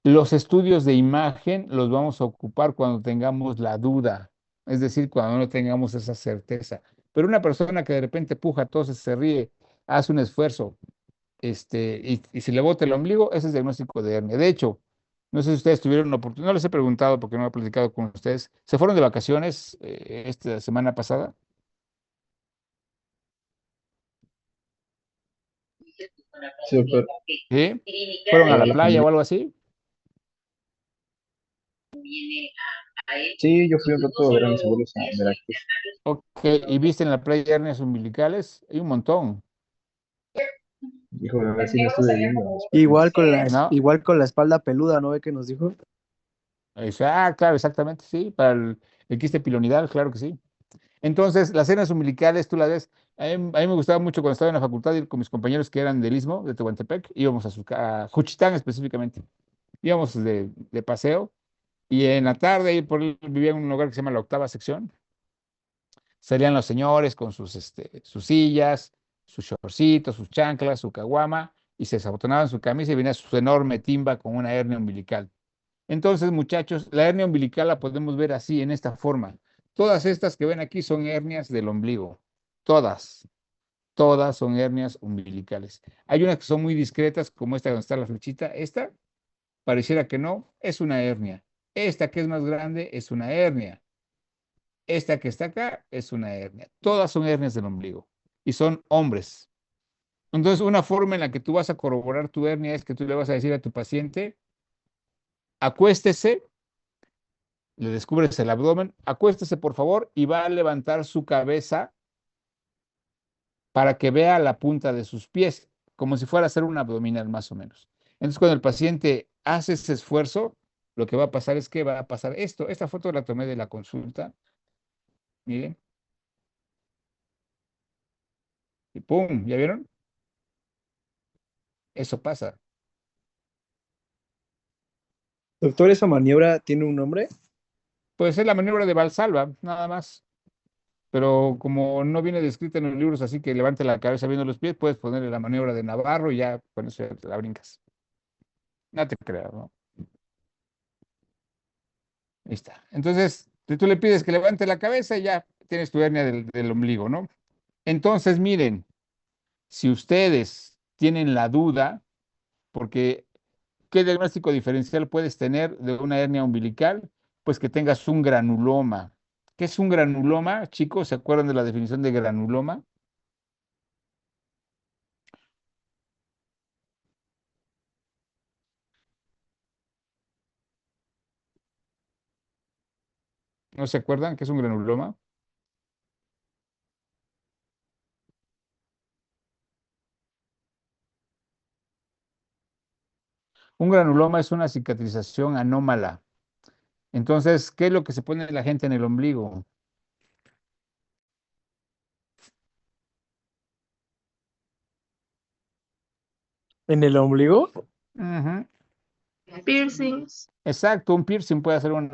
Los estudios de imagen los vamos a ocupar cuando tengamos la duda, es decir, cuando no tengamos esa certeza. Pero una persona que de repente puja, tose, se ríe, hace un esfuerzo, y se le bota el ombligo, ese es diagnóstico de hernia. De hecho, no sé si ustedes tuvieron una oportunidad, no les he preguntado porque no he platicado con ustedes. ¿Se fueron de vacaciones esta semana pasada? Sí, doctor. ¿Sí? ¿Fueron a la La playa familia. o algo así? Sí, yo fui un rato a ver a mis abuelos a Veracruz. Ok, ¿y viste en la playa hernias umbilicales? Hay un montón, Dijo, a ver si no estuve viendo. ¿no? Igual con la espalda peluda, ¿no ve que nos dijo? Claro, exactamente, sí, para el quiste pilonidal, claro que sí. Entonces, las hernias umbilicales, tú las ves, a mí me gustaba mucho cuando estaba en la facultad ir con mis compañeros que eran del Istmo, de Tehuantepec, íbamos a Juchitán específicamente, íbamos de paseo, y en la tarde, ahí vivía en un lugar que se llama la octava sección, salían los señores con sus sillas, sus shortcitos, sus chanclas, su caguama, y se desabotonaban su camisa y venía su enorme timba con una hernia umbilical. Entonces, muchachos, la hernia umbilical la podemos ver así, en esta forma. Todas estas que ven aquí son hernias del ombligo. Todas, todas son hernias umbilicales. Hay unas que son muy discretas, como esta donde está la flechita. Esta, pareciera que no, es una hernia. Esta que es más grande es una hernia. Esta que está acá es una hernia. Todas son hernias del ombligo y son hombres. Entonces, una forma en la que tú vas a corroborar tu hernia es que tú le vas a decir a tu paciente, acuéstese, le descubres el abdomen, acuéstese por favor y va a levantar su cabeza para que vea la punta de sus pies, como si fuera a hacer un abdominal más o menos. Entonces, cuando el paciente hace ese esfuerzo, lo que va a pasar es que va a pasar esto. Esta foto la tomé de la consulta, miren, y ¡pum! ¿Ya vieron? Eso pasa. Doctor, ¿esa maniobra tiene un nombre? Puede ser la maniobra de Valsalva, nada más. Pero como no viene descrita en los libros, así que levante la cabeza viendo los pies, puedes ponerle la maniobra de Navarro y ya con eso ya te la brincas. No te creas, ¿no? Ahí está. Entonces, tú le pides que levante la cabeza y ya tienes tu hernia del ombligo, ¿no? Entonces, miren, si ustedes tienen la duda, porque ¿qué diagnóstico diferencial puedes tener de una hernia umbilical? Pues que tengas un granuloma. ¿Qué es un granuloma, chicos? ¿Se acuerdan de la definición de granuloma? ¿No se acuerdan qué es un granuloma? Un granuloma es una cicatrización anómala. Entonces, ¿qué es lo que se pone la gente en el ombligo? ¿En el ombligo? Ujú. Piercings. Exacto, un piercing puede hacer un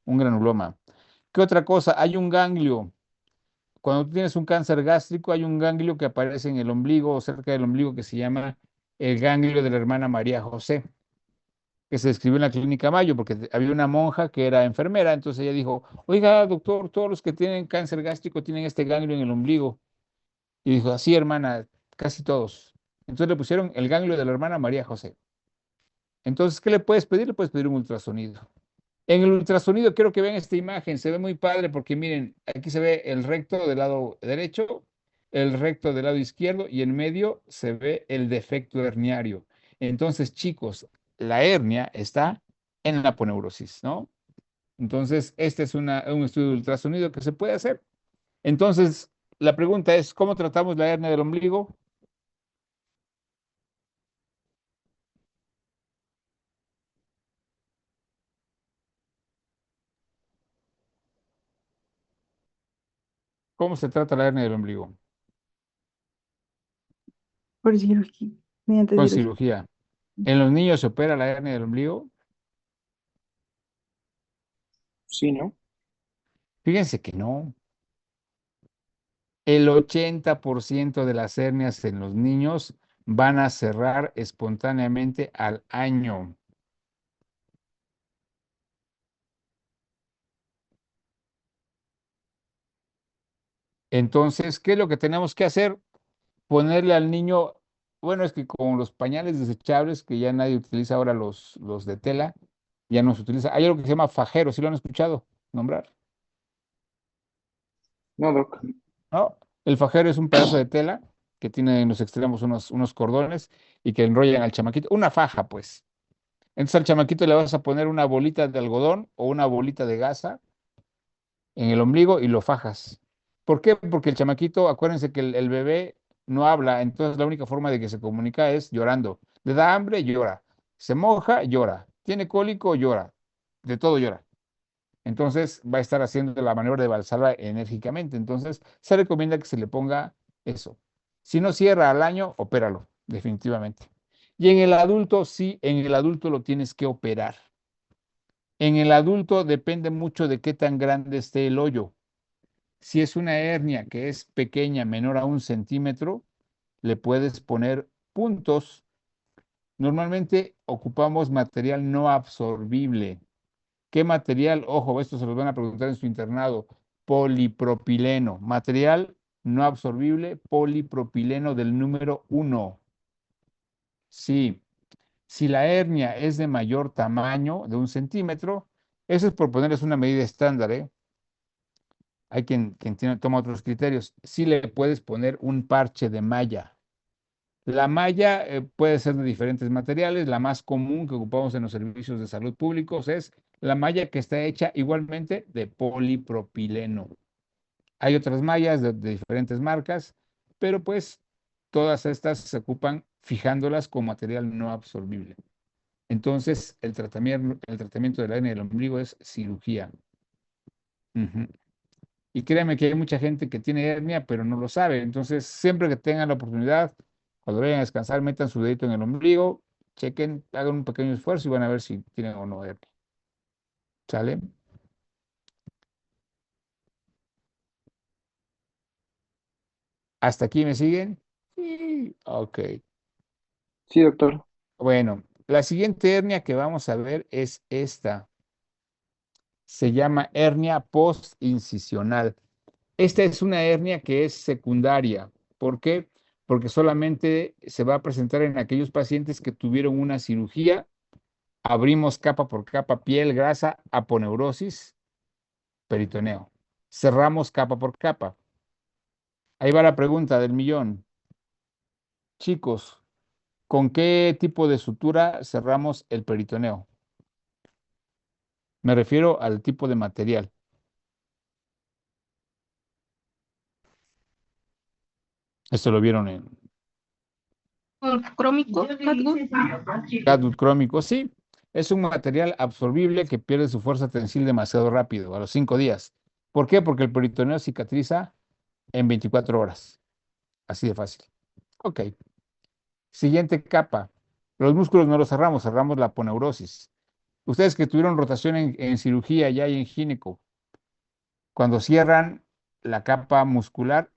granuloma. ¿Qué otra cosa? Hay un ganglio. Cuando tú tienes un cáncer gástrico, hay un ganglio que aparece en el ombligo o cerca del ombligo que se llama el ganglio de la hermana María José, que se describió en la clínica Mayo, porque había una monja que era enfermera, entonces ella dijo, oiga, doctor, todos los que tienen cáncer gástrico tienen este ganglio en el ombligo. Y dijo, así, hermana, casi todos. Entonces le pusieron el ganglio de la hermana María José. Entonces, ¿qué le puedes pedir? Le puedes pedir un ultrasonido. En el ultrasonido quiero que vean esta imagen, se ve muy padre porque miren, aquí se ve el recto del lado derecho el recto del lado izquierdo y en medio se ve el defecto herniario. Entonces, chicos, la hernia está en la aponeurosis, ¿no? Entonces, este es un estudio de ultrasonido que se puede hacer. Entonces, la pregunta es, ¿cómo tratamos la hernia del ombligo? ¿Cómo se trata la hernia del ombligo? Por cirugía, mediante Con cirugía. cirugía. ¿En los niños se opera la hernia del ombligo? Sí, ¿no? Fíjense que no. El 80% de las hernias en los niños van a cerrar espontáneamente al año. Entonces, ¿qué es lo que tenemos que hacer? Ponerle al niño, bueno, es que con los pañales desechables, que ya nadie utiliza ahora los de tela, ya no se utiliza. Hay algo que se llama fajero, ¿sí lo han escuchado nombrar? No, Doc. ¿No? El fajero es un pedazo de tela que tiene en los extremos unos cordones y que enrollan al chamaquito. Una faja, pues. Entonces al chamaquito le vas a poner una bolita de algodón o una bolita de gasa en el ombligo y lo fajas. ¿Por qué? Porque el chamaquito, acuérdense que el bebé no habla, entonces la única forma de que se comunica es llorando. Le da hambre, llora. Se moja, llora. Tiene cólico, llora. De todo llora. Entonces va a estar haciendo la maniobra de Valsalva enérgicamente. Entonces se recomienda que se le ponga eso. Si no cierra al año, opéralo, definitivamente. Y en el adulto, sí, en el adulto lo tienes que operar. En el adulto depende mucho de qué tan grande esté el hoyo. Si es una hernia que es pequeña, menor a 1 centímetro, le puedes poner puntos. Normalmente ocupamos material no absorbible. ¿Qué material? Ojo, esto se los van a preguntar en su internado. Polipropileno. Material no absorbible, polipropileno del número 1. Sí, si la hernia es de mayor tamaño, de 1 centímetro, eso es por ponerles una medida estándar, ¿eh? Hay quien toma otros criterios. Sí le puedes poner un parche de malla. La malla puede ser de diferentes materiales. La más común que ocupamos en los servicios de salud públicos es la malla que está hecha igualmente de polipropileno. Hay otras mallas de diferentes marcas, pero pues todas estas se ocupan fijándolas con material no absorbible. Entonces, el tratamiento de la hernia del ombligo es cirugía. Ujú. Y créanme que hay mucha gente que tiene hernia, pero no lo sabe. Entonces, siempre que tengan la oportunidad, cuando vayan a descansar, metan su dedito en el ombligo, chequen, hagan un pequeño esfuerzo y van a ver si tienen o no hernia. ¿Sale? ¿Hasta aquí me siguen? Sí. Ok. Sí, doctor. Bueno, la siguiente hernia que vamos a ver es esta. Se llama hernia postincisional. Esta es una hernia que es secundaria. ¿Por qué? Porque solamente se va a presentar en aquellos pacientes que tuvieron una cirugía. Abrimos capa por capa, piel, grasa, aponeurosis, peritoneo. Cerramos capa por capa. Ahí va la pregunta del millón. Chicos, ¿con qué tipo de sutura cerramos el peritoneo? Me refiero al tipo de material. Esto lo vieron en Crómico, Catgut crómico. Sí, es un material absorbible que pierde su fuerza tensil demasiado rápido, a los 5 días. ¿Por qué? Porque el peritoneo cicatriza en 24 horas. Así de fácil. Ok. Siguiente capa. Los músculos no los cerramos, cerramos la aponeurosis. Ustedes que tuvieron rotación en cirugía ya y en gineco, cuando cierran la capa muscular,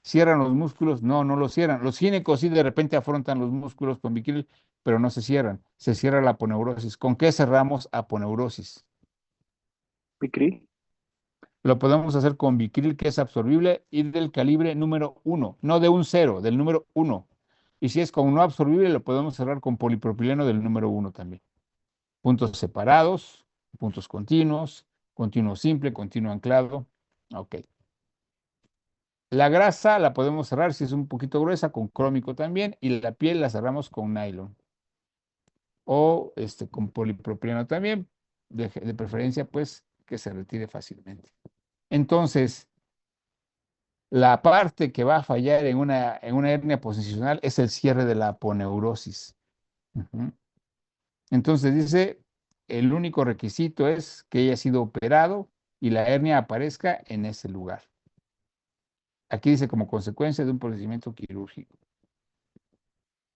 ¿cierran los músculos? No, no los cierran. Los ginecos sí de repente afrontan los músculos con bicril, pero no se cierran. Se cierra la aponeurosis. ¿Con qué cerramos aponeurosis? Picri. Lo podemos hacer con bicril, que es absorbible y del calibre número 1, no de un 0, del número 1. Y si es con no absorbible, lo podemos cerrar con polipropileno del número 1 también. Puntos separados, puntos continuos, continuo simple, continuo anclado. Ok. La grasa la podemos cerrar si es un poquito gruesa con crómico también y la piel la cerramos con nylon o con polipropileno también, de preferencia pues que se retire fácilmente. Entonces, la parte que va a fallar en una hernia posicional es el cierre de la aponeurosis. Ujú. Entonces dice, el único requisito es que haya sido operado y la hernia aparezca en ese lugar. Aquí dice como consecuencia de un procedimiento quirúrgico.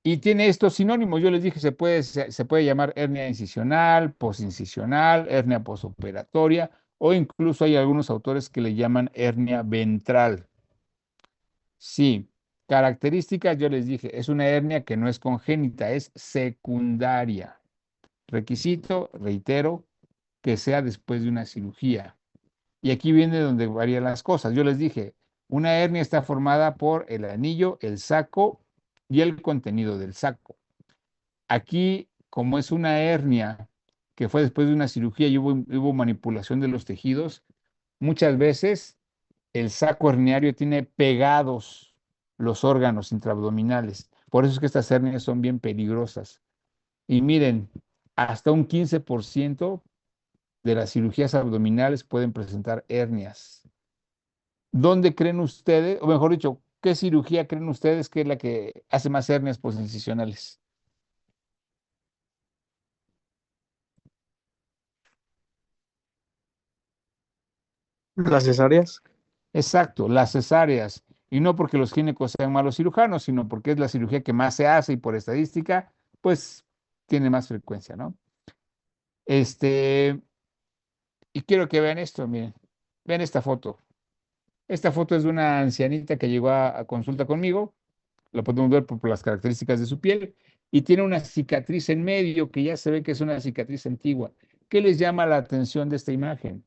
Y tiene estos sinónimos. Yo les dije, se puede llamar hernia incisional, posincisional, hernia posoperatoria, o incluso hay algunos autores que le llaman hernia ventral. Sí, características, yo les dije, es una hernia que no es congénita, es secundaria. Requisito, reitero, que sea después de una cirugía. Y aquí viene donde varían las cosas. Yo les dije, una hernia está formada por el anillo, el saco y el contenido del saco. Aquí, como es una hernia que fue después de una cirugía y hubo manipulación de los tejidos, muchas veces el saco herniario tiene pegados los órganos intraabdominales. Por eso es que estas hernias son bien peligrosas. Y miren, hasta un 15% de las cirugías abdominales pueden presentar hernias. ¿Dónde creen ustedes, o mejor dicho, qué cirugía creen ustedes que es la que hace más hernias posicionales? Las cesáreas. Exacto, las cesáreas. Y no porque los ginecos sean malos cirujanos, sino porque es la cirugía que más se hace y por estadística, pues tiene más frecuencia, ¿no? Este, y quiero que vean esto, miren, vean esta foto. Esta foto es de una ancianita que llegó a consulta conmigo, lo podemos ver por las características de su piel, y tiene una cicatriz en medio que ya se ve que es una cicatriz antigua. ¿Qué les llama la atención de esta imagen?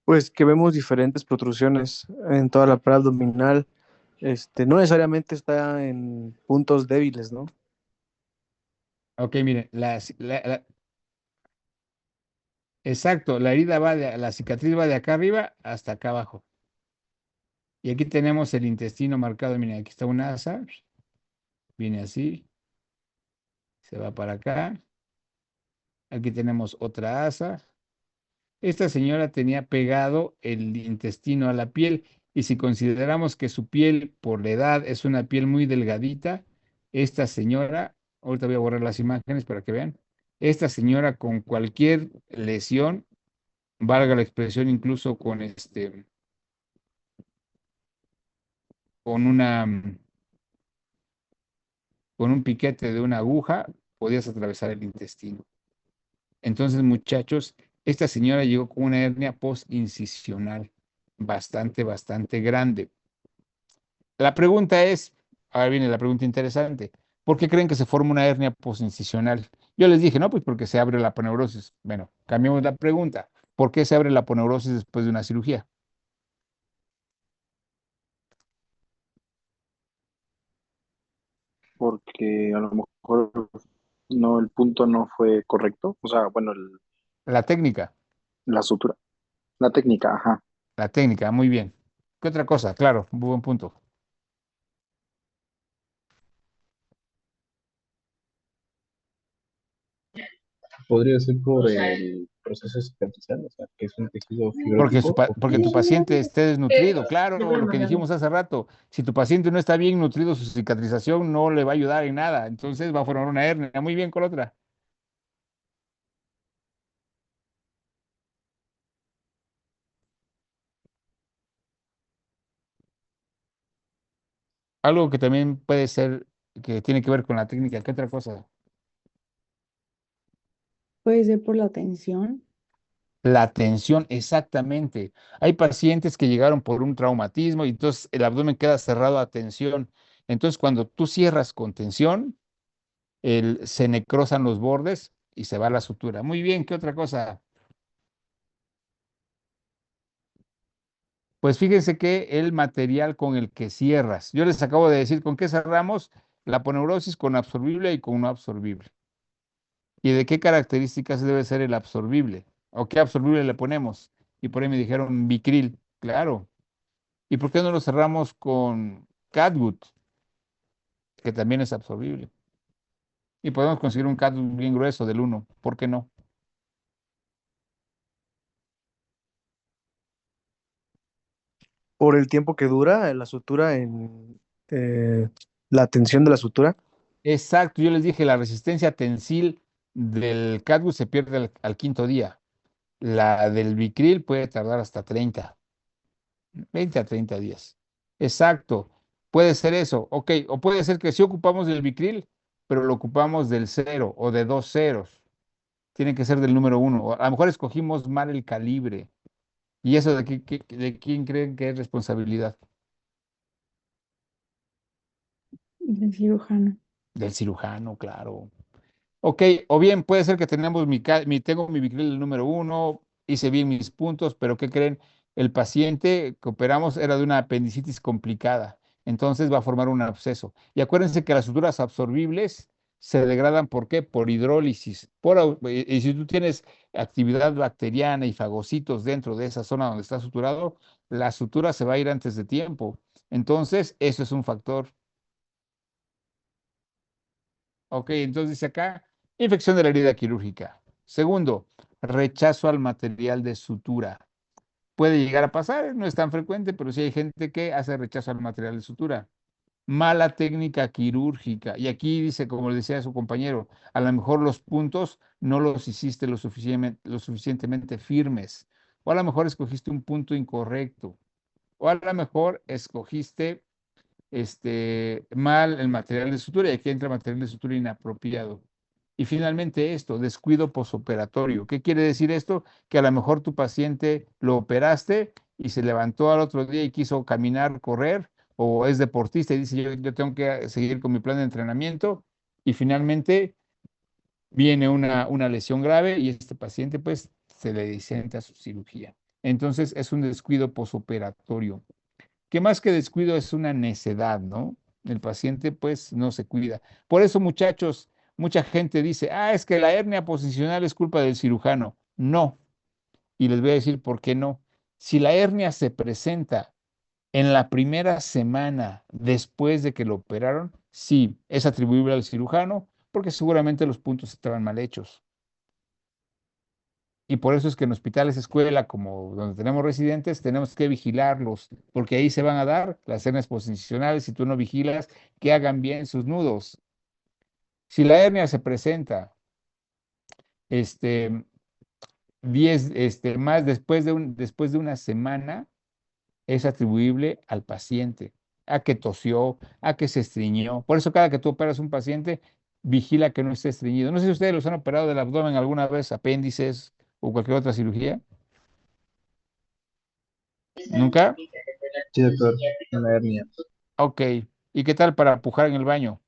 Pues que vemos diferentes protrusiones en toda la pared abdominal. No necesariamente está en puntos débiles, ¿no? Ok, miren, exacto, la cicatriz va de acá arriba hasta acá abajo. Y aquí tenemos el intestino marcado. Miren, aquí está una asa. Viene así. Se va para acá. Aquí tenemos otra asa. Esta señora tenía pegado el intestino a la piel. Y si consideramos que su piel, por la edad, es una piel muy delgadita, esta señora, ahorita voy a borrar las imágenes para que vean, esta señora con cualquier lesión, valga la expresión, incluso con una con un piquete de una aguja podías atravesar el intestino. Entonces, muchachos, esta señora llegó con una hernia postincisional bastante, bastante grande. La pregunta es, ahora viene la pregunta interesante, ¿por qué creen que se forma una hernia postincisional? Yo les dije, no, pues porque se abre la aponeurosis. Bueno, cambiamos la pregunta. ¿Por qué se abre la aponeurosis después de una cirugía? Porque a lo mejor no, el punto no fue correcto. O sea, bueno, La técnica, la sutura, la técnica, ajá. la técnica, muy bien. ¿Qué otra cosa? Claro, un buen punto. Podría ser por el proceso cicatrizal, o sea, que es un tejido Porque, fibrótico o porque tu que paciente esté desnutrido, claro, lo que dijimos hace rato, si tu paciente no está bien nutrido, su cicatrización no le va a ayudar en nada, entonces va a formar una hernia. Muy bien con la otra. Algo que también puede ser, que tiene que ver con la técnica, ¿qué otra cosa? Puede ser por la tensión. La tensión, exactamente. Hay pacientes que llegaron por un traumatismo y entonces el abdomen queda cerrado a tensión. Entonces, cuando tú cierras con tensión, se necrosan los bordes y se va la sutura. Muy bien, ¿qué otra cosa? Pues fíjense que el material con el que cierras, yo les acabo de decir con qué cerramos la poneurosis con absorbible y con no absorbible. ¿Y de qué características debe ser el absorbible? ¿O qué absorbible le ponemos? Y por ahí me dijeron Bicril, claro. ¿Y por qué no lo cerramos con Catgut, que también es absorbible? Y podemos conseguir un Catgut bien grueso del 1, ¿por qué no? Por el tiempo que dura la sutura en la tensión de la sutura. Exacto, yo les dije, la resistencia tensil del Catgut se pierde al quinto día. La del Bicril puede tardar hasta 20 a 30 días. Exacto, puede ser eso, ok, o puede ser que sí ocupamos del Bicril, pero lo ocupamos del cero o de dos ceros. Tiene que ser del número 1. O a lo mejor escogimos mal el calibre. ¿Y eso de quién creen que es responsabilidad? del cirujano. Del cirujano, claro. Ok, o bien puede ser que tenemos tengo mi Vicryl el número 1, hice bien mis puntos, pero ¿qué creen? El paciente que operamos era de una apendicitis complicada, entonces va a formar un absceso. Y acuérdense que las suturas absorbibles se degradan, ¿por qué? Por hidrólisis. Y si tú tienes actividad bacteriana y fagocitos dentro de esa zona donde está suturado, la sutura se va a ir antes de tiempo. Entonces, eso es un factor. Ok, entonces dice acá, infección de la herida quirúrgica. Segundo, rechazo al material de sutura. Puede llegar a pasar, no es tan frecuente, pero sí hay gente que hace rechazo al material de sutura. Mala técnica quirúrgica. Y aquí dice, como le decía a su compañero, a lo mejor los puntos no los hiciste lo suficientemente firmes. O a lo mejor escogiste un punto incorrecto. O a lo mejor escogiste mal el material de sutura y aquí entra material de sutura inapropiado. Y finalmente esto, descuido posoperatorio. ¿Qué quiere decir esto? Que a lo mejor tu paciente lo operaste y se levantó al otro día y quiso caminar, correr, o es deportista y dice yo tengo que seguir con mi plan de entrenamiento y finalmente viene una lesión grave y este paciente pues se le disenta su cirugía. Entonces es un descuido posoperatorio que más que descuido es una necedad, ¿no? El paciente pues no se cuida. Por eso, muchachos, mucha gente dice, es que la hernia posicional es culpa del cirujano. No, y les voy a decir por qué no. Si la hernia se presenta en la primera semana después de que lo operaron, sí, es atribuible al cirujano porque seguramente los puntos estaban mal hechos. Y por eso es que en hospitales, escuela, como donde tenemos residentes, tenemos que vigilarlos, porque ahí se van a dar las hernias posicionales si tú no vigilas que hagan bien sus nudos. Si la hernia se presenta este, 10, más después de una semana, es atribuible al paciente, a que tosió, a que se estreñió. Por eso cada que tú operas un paciente, vigila que no esté estreñido. No sé si ustedes los han operado del abdomen alguna vez, apéndices o cualquier otra cirugía. ¿Nunca? Sí, doctor, una hernia. Ok. ¿Y qué tal para pujar en el baño?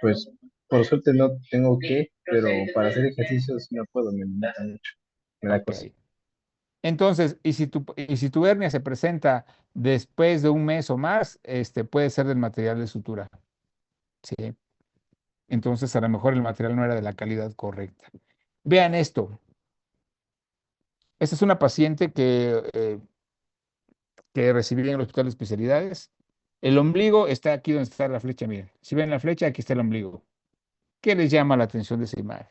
Pues, por suerte no tengo que, pero para hacer ejercicios no puedo, me limita mucho. Me da Ok. cosa. Entonces, y si tu hernia se presenta después de un mes o más, puede ser del material de sutura. Sí. Entonces, a lo mejor el material no era de la calidad correcta. Vean esto. Esta es una paciente que recibí en el hospital de especialidades. El ombligo está aquí donde está la flecha. Miren, si ven la flecha, aquí está el ombligo. ¿Qué les llama la atención de esa imagen?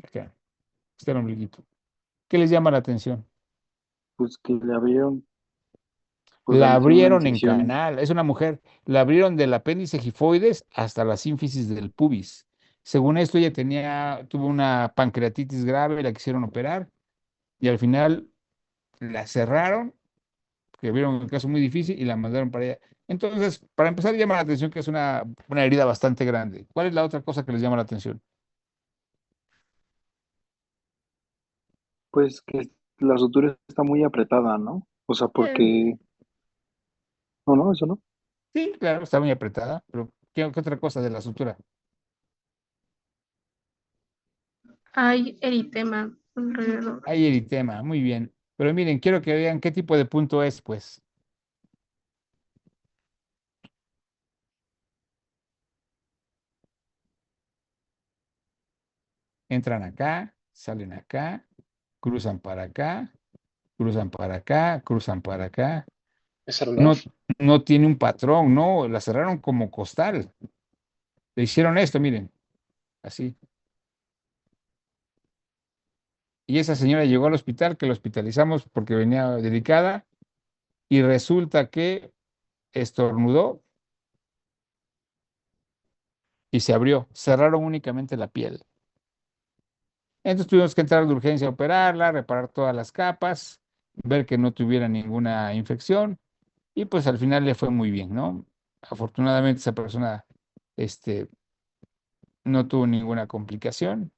Acá está el ombliguito. ¿Qué les llama la atención? Pues que le abrieron, pues La le hicieron una abrieron en incisión. canal, es una mujer, la abrieron del apéndice gifoides hasta la sínfisis del pubis. Según esto, ella tuvo una pancreatitis grave, la quisieron operar y al final la cerraron, que vieron el caso muy difícil y la mandaron para allá. Entonces, para empezar, llama la atención que es una herida bastante grande. ¿Cuál es la otra cosa que les llama la atención? Pues que la sutura está muy apretada, ¿no? O sea, Eh, porque... No, no, eso no. sí, claro, está muy apretada, pero ¿qué otra cosa de la sutura? Hay eritema alrededor. Hay eritema, muy bien. Pero miren, quiero que vean qué tipo de punto es, pues. Entran acá, salen acá, cruzan para acá, cruzan para acá, cruzan para acá. ¿Es verdad? No, no tiene un patrón, no, la cerraron como costal. Le hicieron esto, miren, así. Y esa señora llegó al hospital, que la hospitalizamos porque venía delicada, y resulta que estornudó y se abrió. Cerraron únicamente la piel. Entonces tuvimos que entrar de urgencia a operarla, reparar todas las capas, ver que no tuviera ninguna infección, y pues al final le fue muy bien, ¿no? Afortunadamente esa persona, este, no tuvo ninguna complicación.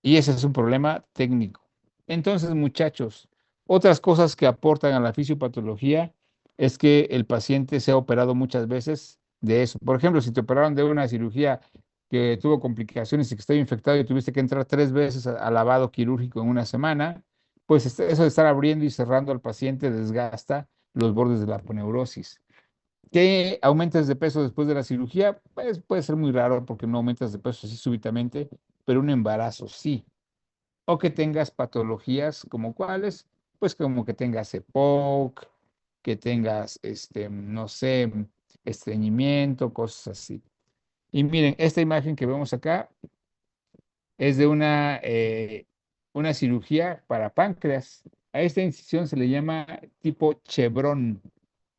Y ese es un problema técnico. Entonces, muchachos, otras cosas que aportan a la fisiopatología es que el paciente se ha operado muchas veces de eso. Por ejemplo, si te operaron de una cirugía que tuvo complicaciones y que estaba infectado y tuviste que entrar 3 veces a lavado quirúrgico en una semana, pues eso de estar abriendo y cerrando al paciente desgasta los bordes de la aponeurosis. Que aumentes de peso después de la cirugía, pues puede ser muy raro porque no aumentas de peso así súbitamente, pero un embarazo sí. O que tengas patologías como cuáles, pues como que tengas EPOC, que tengas, no sé, estreñimiento, cosas así. Y miren, esta imagen que vemos acá es de una cirugía para páncreas. A esta incisión se le llama tipo chevron.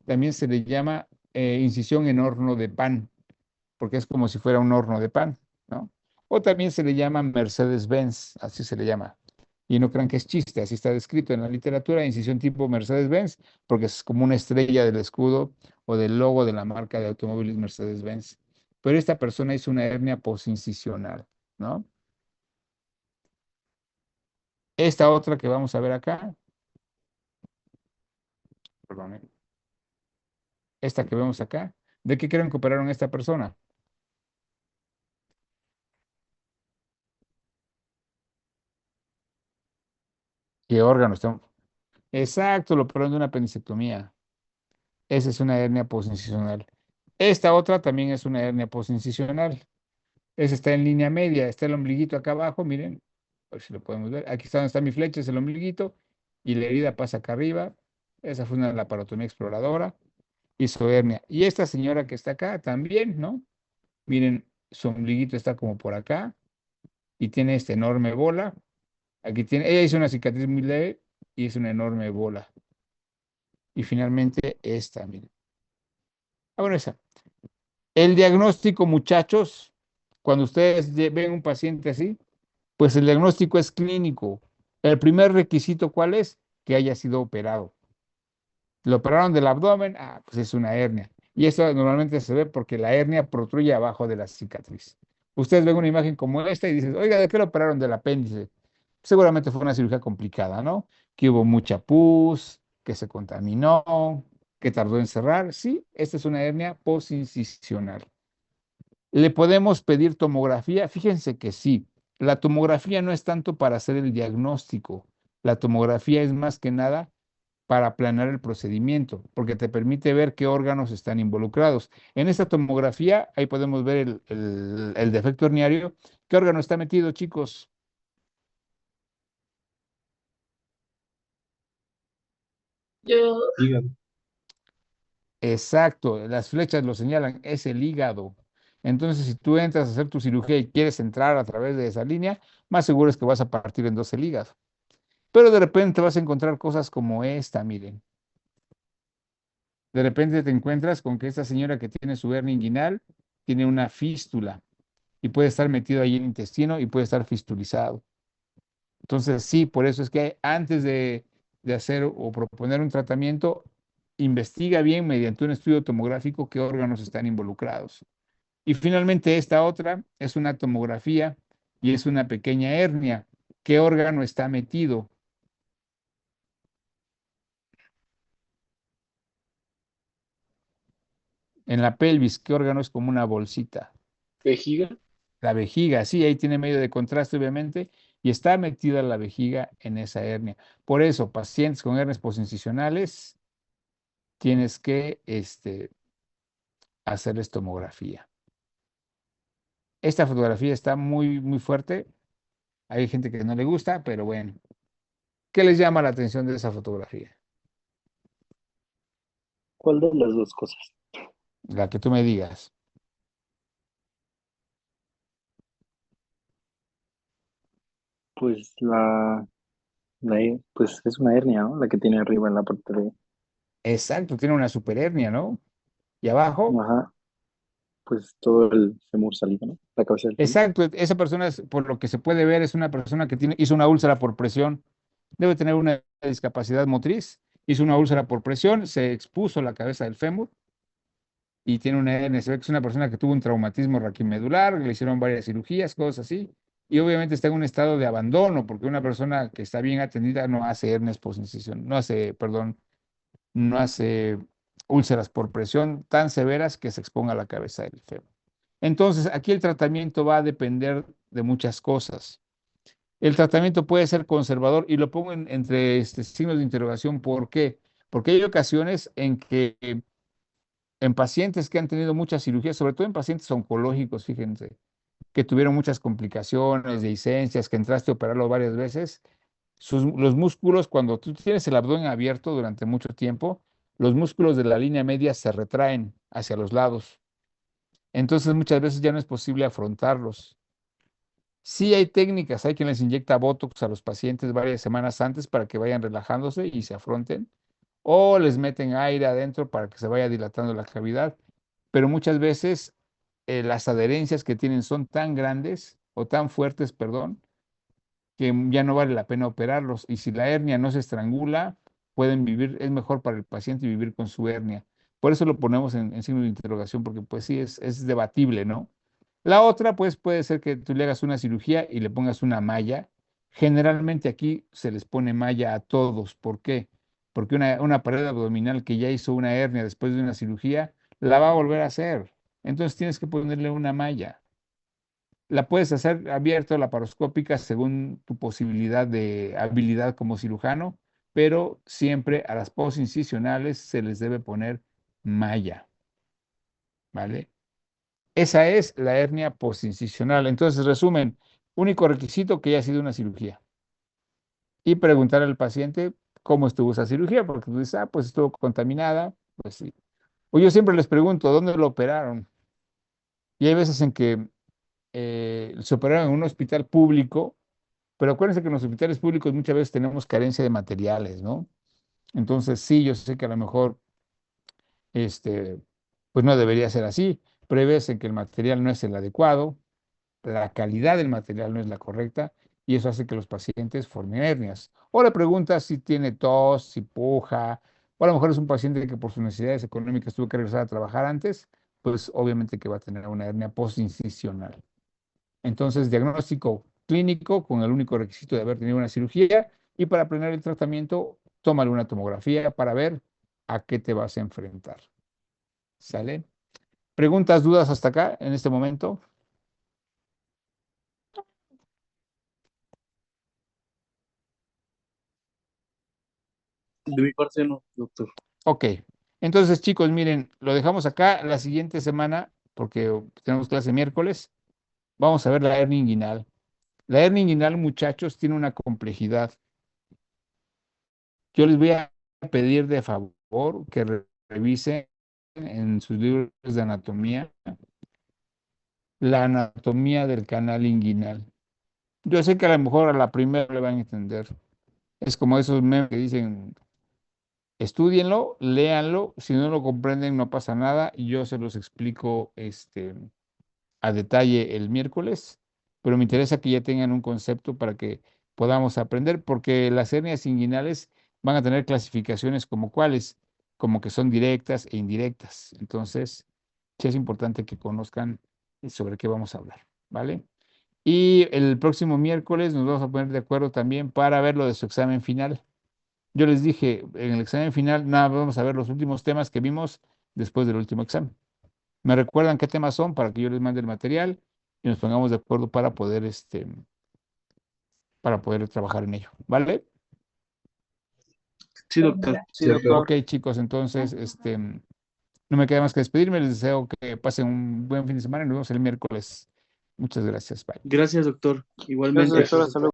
También se le llama incisión en horno de pan, porque es como si fuera un horno de pan, ¿no? O también se le llama Mercedes-Benz, así se le llama. Y no crean que es chiste, así está descrito en la literatura, incisión tipo Mercedes-Benz, porque es como una estrella del escudo o del logo de la marca de automóviles Mercedes-Benz. Pero esta persona hizo una hernia posincisional, ¿no? Esta otra que vamos a ver acá, perdón, esta que vemos acá, ¿de qué creen que operaron a esta persona? ¿Qué órgano está? Exacto, lo operaron de una apendicectomía. Esa es una hernia posincisional. Esta otra también es una hernia posincisional. Esa está en línea media, está el ombliguito acá abajo, miren, a ver si lo podemos ver. Aquí está donde está mi flecha, es el ombliguito, y la herida pasa acá arriba. Esa fue una laparotomía exploradora, hizo hernia. Y esta señora que está acá también, ¿no? Miren, su ombliguito está como por acá y tiene esta enorme bola. Aquí tiene, ella hizo una cicatriz muy leve y es una enorme bola. Y finalmente esta, miren. Ah, bueno, esa. El diagnóstico, muchachos, cuando ustedes ven un paciente así, pues el diagnóstico es clínico. El primer requisito, ¿cuál es? Que haya sido operado. Lo operaron del abdomen, pues es una hernia. Y eso normalmente se ve porque la hernia protruye abajo de la cicatriz. Ustedes ven una imagen como esta y dicen, oiga, ¿de qué lo operaron del apéndice? Seguramente fue una cirugía complicada, ¿no? Que hubo mucha pus, que se contaminó, que tardó en cerrar. Sí, esta es una hernia posincisional. ¿Le podemos pedir tomografía? Fíjense que sí. La tomografía no es tanto para hacer el diagnóstico. La tomografía es más que nada para planear el procedimiento, porque te permite ver qué órganos están involucrados. En esta tomografía, ahí podemos ver el defecto herniario. ¿Qué órgano está metido, chicos? Yo, Hígado. Exacto, las flechas lo señalan, es el hígado. Entonces, si tú entras a hacer tu cirugía y quieres entrar a través de esa línea, más seguro es que vas a partir en dos el hígado. Pero de repente vas a encontrar cosas como esta, miren. De repente te encuentras con que esta señora que tiene su hernia inguinal tiene una fístula y puede estar metido ahí en el intestino y puede estar fistulizado. Entonces, sí, por eso es que antes de hacer o proponer un tratamiento, investiga bien mediante un estudio tomográfico qué órganos están involucrados. Y finalmente, esta otra es una tomografía y es una pequeña hernia. ¿Qué órgano está metido? En la pelvis, ¿qué órgano es como una bolsita? ¿Vejiga? La vejiga, sí, ahí tiene medio de contraste, obviamente, y está metida la vejiga en esa hernia. Por eso, pacientes con hernias posincisionales, tienes que hacerles tomografía. Esta fotografía está muy, muy fuerte. Hay gente que no le gusta, pero bueno. ¿Qué les llama la atención de esa fotografía? ¿Cuál de las dos cosas? La que tú me digas. Pues pues es una hernia, ¿no? La que tiene arriba en la parte de, Exacto, tiene una superhernia, ¿no? Y abajo, ajá, pues todo el fémur salido, ¿no? La cabeza del fémur. exacto, esa persona, por lo que se puede ver, es una persona que hizo una úlcera por presión. Debe tener una discapacidad motriz. Hizo una úlcera por presión, se expuso la cabeza del fémur y tiene una hernia. Se ve que es una persona que tuvo un traumatismo raquimedular, le hicieron varias cirugías, cosas así. Y obviamente está en un estado de abandono, porque una persona que está bien atendida no hace hernias por incisión, no hace, perdón, no hace úlceras por presión tan severas que se exponga la cabeza del fémur. Entonces, aquí el tratamiento va a depender de muchas cosas. El tratamiento puede ser conservador y lo pongo entre signos de interrogación. ¿Por qué? Porque hay ocasiones en que en pacientes que han tenido muchas cirugías, sobre todo en pacientes oncológicos, fíjense, que tuvieron muchas complicaciones, dehiscencias, que entraste a operarlo varias veces, los músculos, cuando tú tienes el abdomen abierto durante mucho tiempo, los músculos de la línea media se retraen hacia los lados. Entonces muchas veces ya no es posible afrontarlos. Sí hay técnicas, hay quien les inyecta Botox a los pacientes varias semanas antes para que vayan relajándose y se afronten, o les meten aire adentro para que se vaya dilatando la cavidad, pero muchas veces las adherencias que tienen son tan grandes o tan fuertes, perdón, que ya no vale la pena operarlos. Y si la hernia no se estrangula, pueden vivir, es mejor para el paciente vivir con su hernia. Por eso lo ponemos en signo de interrogación, porque pues sí, es debatible, ¿no? La otra, pues puede ser que tú le hagas una cirugía y le pongas una malla. Generalmente aquí se les pone malla a todos. ¿Por qué? Porque una pared abdominal que ya hizo una hernia después de una cirugía, la va a volver a hacer. Entonces tienes que ponerle una malla. La puedes hacer abierta o laparoscópica según tu posibilidad de habilidad como cirujano, pero siempre a las posincisionales se les debe poner malla, ¿vale? Esa es la hernia posincisional. Entonces, resumen, único requisito que haya sido una cirugía. Y preguntar al paciente cómo estuvo esa cirugía, porque tú dices, pues estuvo contaminada, pues sí. O yo siempre les pregunto, ¿dónde lo operaron? Y hay veces en que se operaron en un hospital público, pero acuérdense que en los hospitales públicos muchas veces tenemos carencia de materiales, ¿no? Entonces, sí, yo sé que a lo mejor, este, pues no debería ser así, pero hay veces en que el material no es el adecuado, la calidad del material no es la correcta, y eso hace que los pacientes formen hernias. O le preguntas si tiene tos, si puja, o a lo mejor es un paciente que por sus necesidades económicas tuvo que regresar a trabajar antes, pues obviamente que va a tener una hernia postincisional. Entonces, diagnóstico clínico con el único requisito de haber tenido una cirugía, y para planear el tratamiento, tómale una tomografía para ver a qué te vas a enfrentar. ¿Sale? ¿Preguntas, dudas hasta acá en este momento? De mi parte no, doctor. Ok. Entonces, chicos, miren, lo dejamos acá la siguiente semana, porque tenemos clase miércoles. Vamos a ver la hernia inguinal. La hernia inguinal, muchachos, tiene una complejidad. Yo les voy a pedir de favor que revisen en sus libros de anatomía la anatomía del canal inguinal. Yo sé que a lo mejor a la primera le van a entender. Es como esos memes que dicen, estúdienlo, léanlo, si no lo comprenden no pasa nada y yo se los explico a detalle el miércoles, pero me interesa que ya tengan un concepto para que podamos aprender, porque las hernias inguinales van a tener clasificaciones como cuáles, como que son directas e indirectas. Entonces, sí es importante que conozcan sobre qué vamos a hablar, ¿vale? Y el próximo miércoles nos vamos a poner de acuerdo también para ver lo de su examen final. Yo les dije, en el examen final, nada, vamos a ver los últimos temas que vimos después del último examen. ¿Me recuerdan qué temas son para que yo les mande el material y nos pongamos de acuerdo para poder para poder trabajar en ello, ¿vale? Sí, doctor. Sí, Sí, doctor. Ok, chicos, entonces, no me queda más que despedirme. Les deseo que pasen un buen fin de semana y nos vemos el miércoles. Muchas gracias. Bye. Gracias, doctor. Gracias, Igualmente. doctor. Hasta luego.